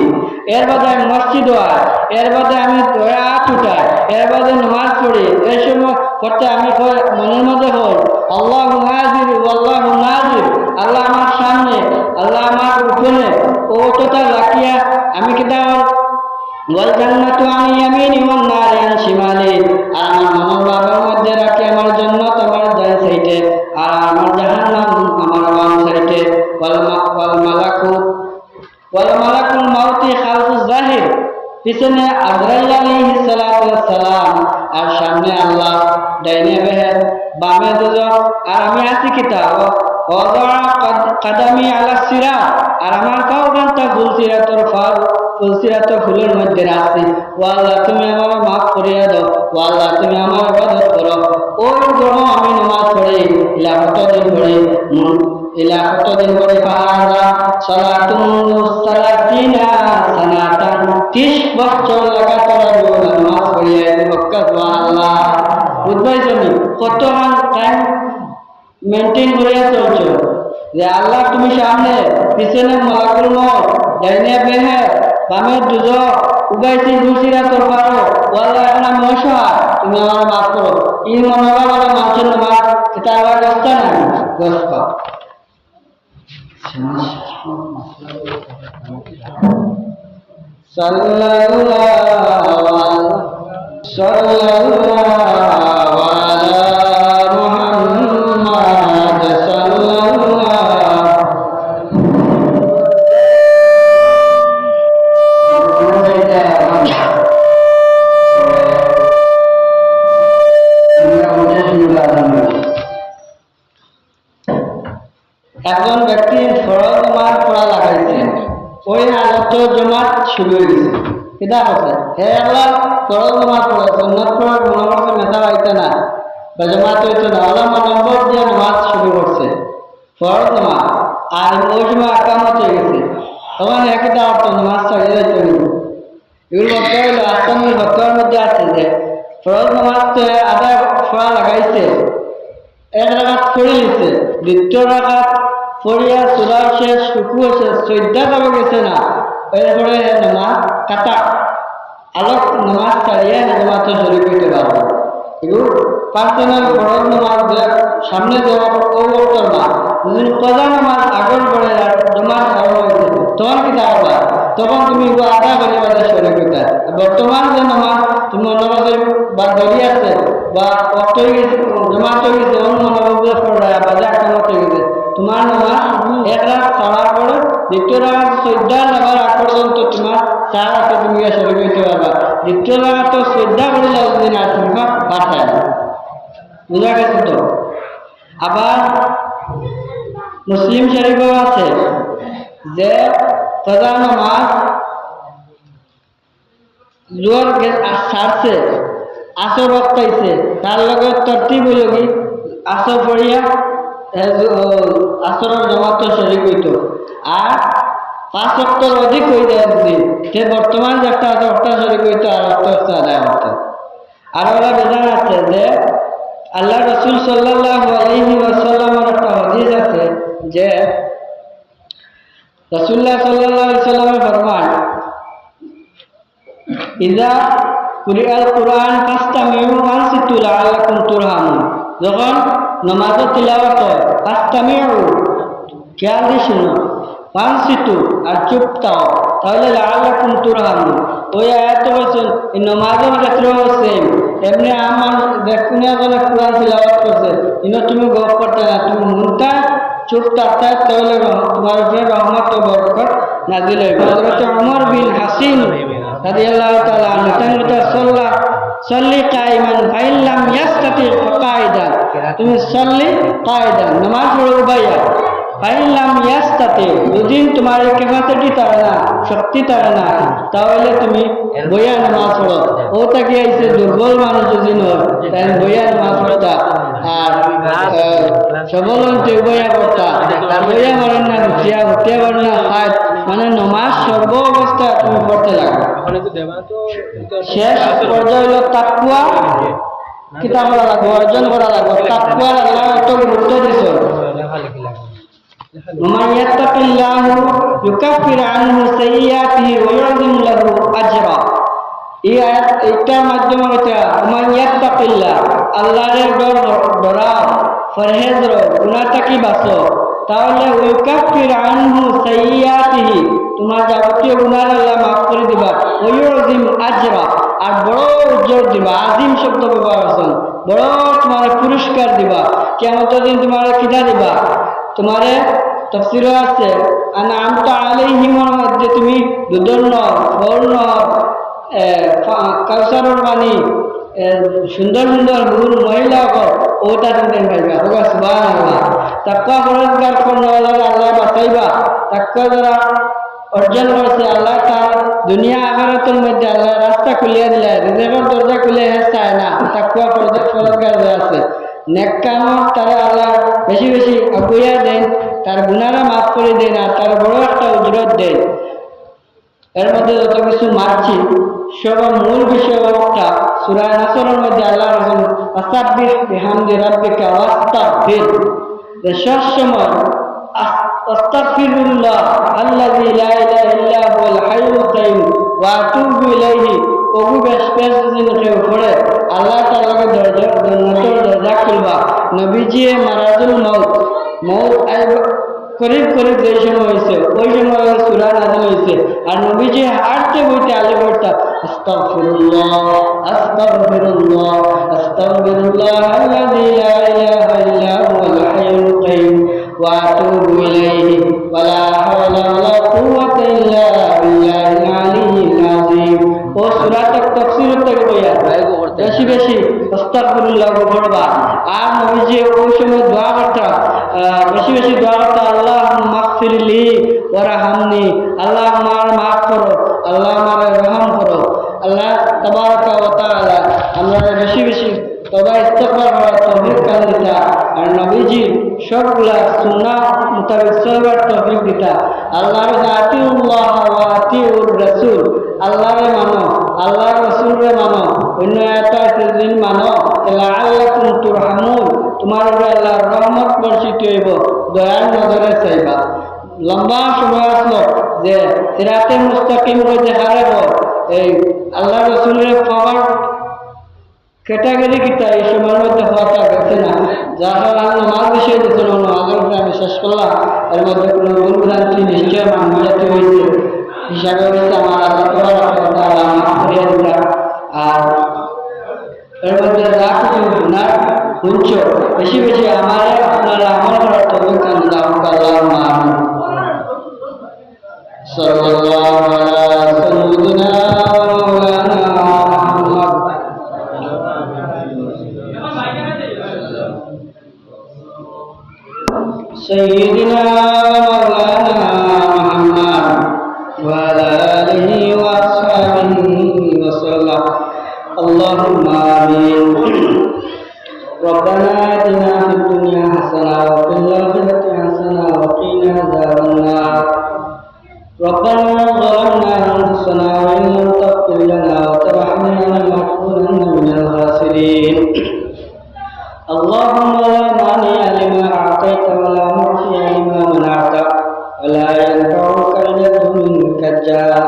এর বাদে আমি মসজিদ হয়, এর বাদে আমি দয়া টুটাই, এর বাদে নামাজ পড়ি। এই সময় করতে আমি মনের মধ্যে হই আল্লাহু হাজির ওয়াল্লাহু নাজির, আল্লাহ আমার সামনে, আল্লাহ আমার উপরে। ও অতটা রাখিয়া আমি কিতা ওয়াল জান্নাতু আন ইয়ামিনি ওয়ান নারু আন শিমালি, আর আমার মনোভাবের মধ্যে রাখি আমার জান্নাত আমার ডান সাইডে আর আমার জাহান্নাম আমার বাম সাইডে। ওয়াল মালাকুল মাউতি খালফুজ জাহির, পিছনে আজরাইল আলাইহিস সালাতু ওয়াস সালাম, আর সামনে আল্লাহ, ডাইনে বেহেশত বামে দুজক। আর আমি আছি কিতাব ওয়াদা কাদামি আলা সিরাত, আর আমার পাওখানটা ফুলসিরাতর ফুলের মধ্যে রাখছি। ও আল্লাহ তুমি আমার মাফ করিয়া দাও। ও আল্লাহ তুমি আমার ইবাদত করো। ওই যখন আমি নামাজ পড়ি ইলা কতদিন পড়ি ফাহাদা সালাতুন সালাতিনা সানাতান, 30 বছর লাগাতার নামাজ পড়িয়া সুবহানাল্লাহ। বুঝবাই তুমি কতক্ষণ টাইম মেনটেন করিয়া চলছো যে আল্লাহ তুমি সামনে, পিছনে মালাকুল মউত, ডাইনে বেহেশত বামে দুজক, উগাইছি ফুলসিরাতর পারো। ও আল্লাহ এখন আমি অসহায়, তুমি আমার মাফ করো। এই মনোভাব আমার মানুষের নামাজ এটা আল্লাহ গস্তা না গস্তা। সাল্লাল্লাহু আলা মুহাম্মাদ সাল্লাল্লাহু একজন ব্যক্তি ফরজ নামাজ পড়া লাগাইছে, ওই হালত জমাত শুরু হয়ে গেছে। কিতা আছে হে আল্লাহ ফরজ নামাজ পড়া সুন্নাত পড়ার মনে করছে মেধা পাইতে না বা জমাত হইতো না, আল্লাহ নম্বর দিয়ে নামাজ শুরু করছে ফরজ নামাজ। আর ওই সময় আকামত হয়ে গেছে, তখন একটা অর্থ নামাজ ছাড়িয়ে যাইতে হইব। এগুলো বলতে হইলো আসামের বক্তব্যের মধ্যে আছে যে ফরজ নামাজ আদায় পড়া লাগাইছে, 1 রাকাত পড়ে নিছে, 2 রাকাত পড়িয়া সূরা শেষ, রুকু শেষ, সজদা যাব গেছে না, এরপরে নামাজ কাটা আলোক নামাজ ছাড়িয়ে নামাজ শরীর করতে পারবে। এগুলো পার্সোনাল ফরজ নামাজ সামনে দেওয়া ওর না, যদি কজা নামাজ আগর পড়ে নামাজ আরম্ভ হয়েছে তখন কি দাঁড়াবা, তখন তুমি আদা করে বাজার শরীর করতে। বর্তমান যে নামাজ তুমি অন্যভাবে বা দড়ি আছে বা অক্ট হয়ে গেছে, জমাত হয়ে গেছে, অন্য মনোভাবে পড়া বাজার কামত হয়ে গেছে, তোমার নামাজ 1 রাত ছাড়ার পরে 2 রাত সজদা যাবার আগ পর্যন্ত তোমার 4 রাতে তুমি শরীর করতে পারবা। 2 রাত তো সজদা করে যাও যদি না তুমি পাঠায়, বুঝা গেছে তো। আবার মুসলিম শরীফেও আছে যে কজা নামাজ জোর ছাড়ছে, আসর রক্তাইছে, তার লগে তরতিব হইল কি আসর পড়িয়া আসরের জমাত শরীক হইত। আর 5 ওয়াক্তের অধিক হয়ে যায় যদি সে বর্তমান যে একটা আছে ওটা শরীক হইতো আর একটা আদায় হতো। আর ওরা বেজান আছে যে আল্লাহ রাসূল সাল্লাল্লাহু আলাইহি ওয়াসাল্লামের একটা হাদিস আছে যে রাসূলুল্লাহ সাল্লাল্লাহু আলাইহি ওয়াসাল্লাম ফরমান ইযা কুরিআল কুরআন ফাসতামিউ ওয়ানসিতু লাআল্লাকুম তুরহামুন। যখন নামাজ তিলাওয়াত হয় ফাসতামিউ খেয়াল দিয়ে শুনো, ওয়ানসিতু আর চুপ থাও, তাহলে লাআল্লাকুম তুরহামুন। ওই আয়াত বলছেন এই নামাজের ক্ষেত্রেও সেম। এমনি আমার দেখুন এখানে কোরআন তিলাওয়াত করছে, ইনো তুমি গপ করতে না, তুমি মনটা চুপ থাকতে, তাহলে তোমার উপরে রহমত ও বরকত নাজিল হইবে। হযরত ওমর বিন হাসিন রাদিয়াল্লাহু তাআলা আনহু সল্লি কাইমান ফাইন লাম ইয়াস্তাতি ফাকাইদান, তুমি সল্লি কাইদান নামাজ পড়ো উবাইয়া, ফাইন লাম ইয়াস্তাতি যদি তোমার ক্যাপাসিটি তারে না, শক্তি তারে না, তাহলে তুমি বইয়া নামাজ পড়ো। ও তাকে আইছে দুর্বল মানুষ যদি নয় তাই বইয়া নামাজ পড়তা, আর সবল হইতে বইয়া পড়তা, আর বইয়া মারেন না উঠিয়া পারেন না খায়, মানে নমাজ সর্ব অবস্থা তুমি পড়তে লাগো। শেষ পর্যায়ে হলো তাকওয়া, কিতা করা লাগবে, অর্জন করা লাগবে। তাকওয়ার আল্লাহ এত গুরুত্ব দিছে, ومن يتق الله يكفر عنه سيئاته ويعظم له اجرا। এই আয়াত এইটার মাধ্যমে এটা ومن يتق الله, আল্লাহর ডরাও, পরহেজ করো, গুনাহ থেকে বাঁচো, তাহলে ইউকাফির আনহু সাইয়্যাতিহি, তোমার যাবতীয় গুনাহ আল্লাহ মাফ করে দিবা। ওয়ায়ুযিম আজরা, আর বড় উজ্জ্বল দিবা। আজিম শব্দ ব্যবহার আছে, বড় তোমার পুরস্কার দিবা। কিয়ামতের দিন তোমার কিটা দিবা, তোমারে তাফসীরে আছে আনআমতা আলাইহিমের মধ্যে তুমি দুধর নর, ফল নর, কাউসারের পানি, সুন্দর সুন্দর হুর মহিলা ওটা তুমি পাইবা। সুবহানাল্লাহ। তাকওয়া পরহেজগার করনেওয়ালারা আল্লাহ বাঁচাইবা। তাকওয়া যারা অর্জন করছে আল্লাহ তার দুনিয়া আখিরাতের মধ্যে আল্লাহ রাস্তা খুলিয়ে দিলে, রিজিকের দরজা খুলে চায় না। তাকওয়া পরহেজগার যারা আছে নেক কামত তারা আল্লাহ বেশি বেশি আগুয়া দেন, তার গুনাহরা মাফ করে দেন, আর তার বড় একটা উজরত দেন। এর মধ্যে যত কিছু মারছি সব মূল বিষয় একটা সূরা নাসরের মধ্যে আল্লাহ রাসূল আসাব্বিহ বিহামদি রাব্বিকা ওয়াস্তাগফির, সব সময় আস্তাগফিরুল্লাহ আল্লাযী লা ইলাহা ইল্লা হুয়াল হাইয়ুল কাইয়ুম ওয়া আতুবু ইলাইহি। ওগু বেশ দিন কেউ পড়ে আল্লাহ তাআলাকে দরজা খুলবা। নবীজি মারাজুল মউত করিব যে সময় হয়েছে ওই সময় সূরা নাযিল হয়েছে, আর নবীজি হাঁটতে বইতে আলে পড়তা আস্তাগফিরুল্লাহ আস্তাগফিরুল্লাহ আস্তাগফিরুল্লাহ আল্লাযী লা ইলাহা ইল্লা হুয়াল হাইয়ুল কাইয়ুম ওয়া আতুবু ইলাইহি ওয়া লা হাওলা ওয়া লা কুওয়াতা ইল্লা বিল্লাহিল আলিয়্যিল আযীম। ও সূরাটা তাফসীর থেকে বইয়া বেশি বেশি আস্তাগফিরুল্লাহ পড়বা। আর নবীজি ওই সময় দোয়া করতা, বেশি বেশি দোয়া করতা আল্লাহুম্মা মাগফিরলি ওয়ারহামনি, আল্লাহ আমার মাফ করো, আল্লাহ আমার রহম করো। আল্লাহ তাবারাকা ওয়া তাআলা আমরা বেশি বেশি তওবা ইস্তিগফার করার তৌফিক দান দিতা, আর নবীজি সবগুলা সুন্নাহ মোতাবেক চলবার তৌফিক দিতা। আল্লাহর আতিউল্লাহ ওয়া আতিউর রাসূল, আল্লাহরে মানো, আল্লাহর রাসূলরে মানো। অন্য আয়াতে আছে দিন মানো লাআল্লাকুম তুরহামুন, তোমার উপরে আল্লাহর রহমত বর্ষিত হইব, দয়ার নজরে চাইবা। লম্বা সময় আসলো যে সিরাতে মুস্তাকিম মধ্যে হারাব, এই আল্লাহ রাসূলের পাওয়ার ক্যাটাগরি কিতা এই সময়ের মধ্যে হওয়াটা গেছে না। যার কারণে নামাজ বিষয় দিচ্ছিল নামাজের উপরে আমি শেষ করলাম। এর মধ্যে কোনো ভুল ভ্রান্তি নিশ্চয় মানবজাতি হয়েছে হিসাবে হচ্ছে আমার আল্লাহ তাআলা মাফ করিয়া দিলাম। আর এর মধ্যে যা কিছু গুনাহ শুনছ বেশি বেশি আমার আপনারা আমল করার তৌফিক দান দাও। আল্লাহুম্মা আমিন। সাল্লাল্লাহু আলা সাইয়্যিদিনা মাওলানা মুহাম্মদ سيدنا مولانا محمد وعلى آله وأصحابه وسلم. اللهم آمين. ربنا آتنا في الدنيا حسنة وفي الآخرة حسنة وقنا عذاب النار. ربنا ظلمنا أنفسنا وإن لم تغفر لنا وترحمنا لنكونن من الخاسرين. اللهم لا مانع لما أعطيت ولا معطي لما منعت ولا ينفع الجد منك الجاد.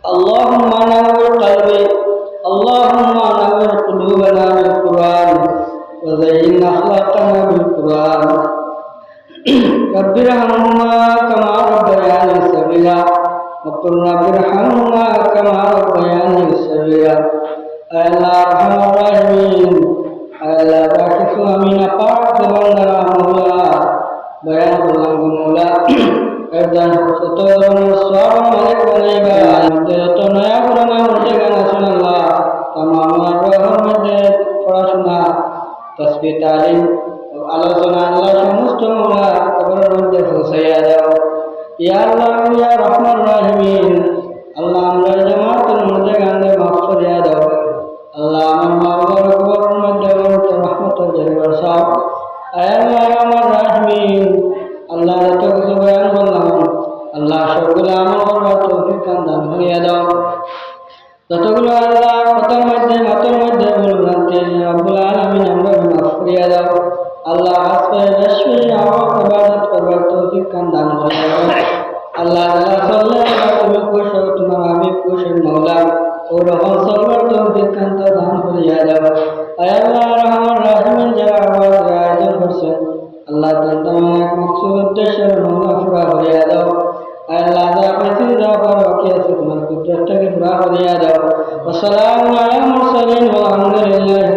اللهم نور قلبي اللهم نور قلوبنا بالقرآن وزين أخلاقنا بالقرآن رب ارحمهما كما ربياني صغيرا وقل رب ارحمهما كما ربياني صغيرا আল্লাহ আরহামার রাহিমিন আল্লাহ রাখিসু আমি না পাক বান্দারা মওলা বয়ান করলাম গো মওলা একজন ছোট সব মালিক বানাইবা যত নয়া পুরানা মধ্যে গান আছেন আল্লাহ তামাম রহর মধ্যে পড়াশোনা তাসবিহ তালিম আলোচনা আল্লাহ সমস্ত মওলা কবরের মধ্যে পৌঁছাইয়া দাও ইয়া আল্লাহ ইয়া রহমান রাহিমিন আল্লাহ আমরা জামাতের মধ্যে গানে মাফ করিয়া দাও আল্লাহ আমার মা বাবার কবরের মধ্যে রহমতের জায়গা সাও আল্লাহ আমার রাহিমিন আল্লাহ যত কিছু বয়ান করলাম আল্লাহ সবগুলো আমল করবার তৌফিক দান করিয়া দাও যতগুলো আল্লাহ কথার মধ্যে মাথার মধ্যে ভুলভ্রান্তি রব্বুল আলামিন আমরা মাফ করিয়া দাও আল্লাহ আসবে বেশি ইবাদত করবার তৌফিক দান করিয়া দাও আল্লাহ আল্লাহ সাল্লাল্লাহু তুমি খুশ হও তোমার আমি খুশ হই মওলা ও রহম সরবার তৌফিক দান করিয়া দাও আয় আল্লাহ রহমান রাহিমিন যারা আওয়াজ আয়োজন করছেন আল্লাহ তাআলা এক মকসুদ উদ্দেশ্যের মওলা পুরা করিয়া দাও আয় আল্লাহ যা পাইছি যা পারো কি আছে তোমার কুদরতকে পুরা করিয়া দাও ওয়া সালামু আলাল মুরসালিন ওয়া আলহামদুলিল্লাহ।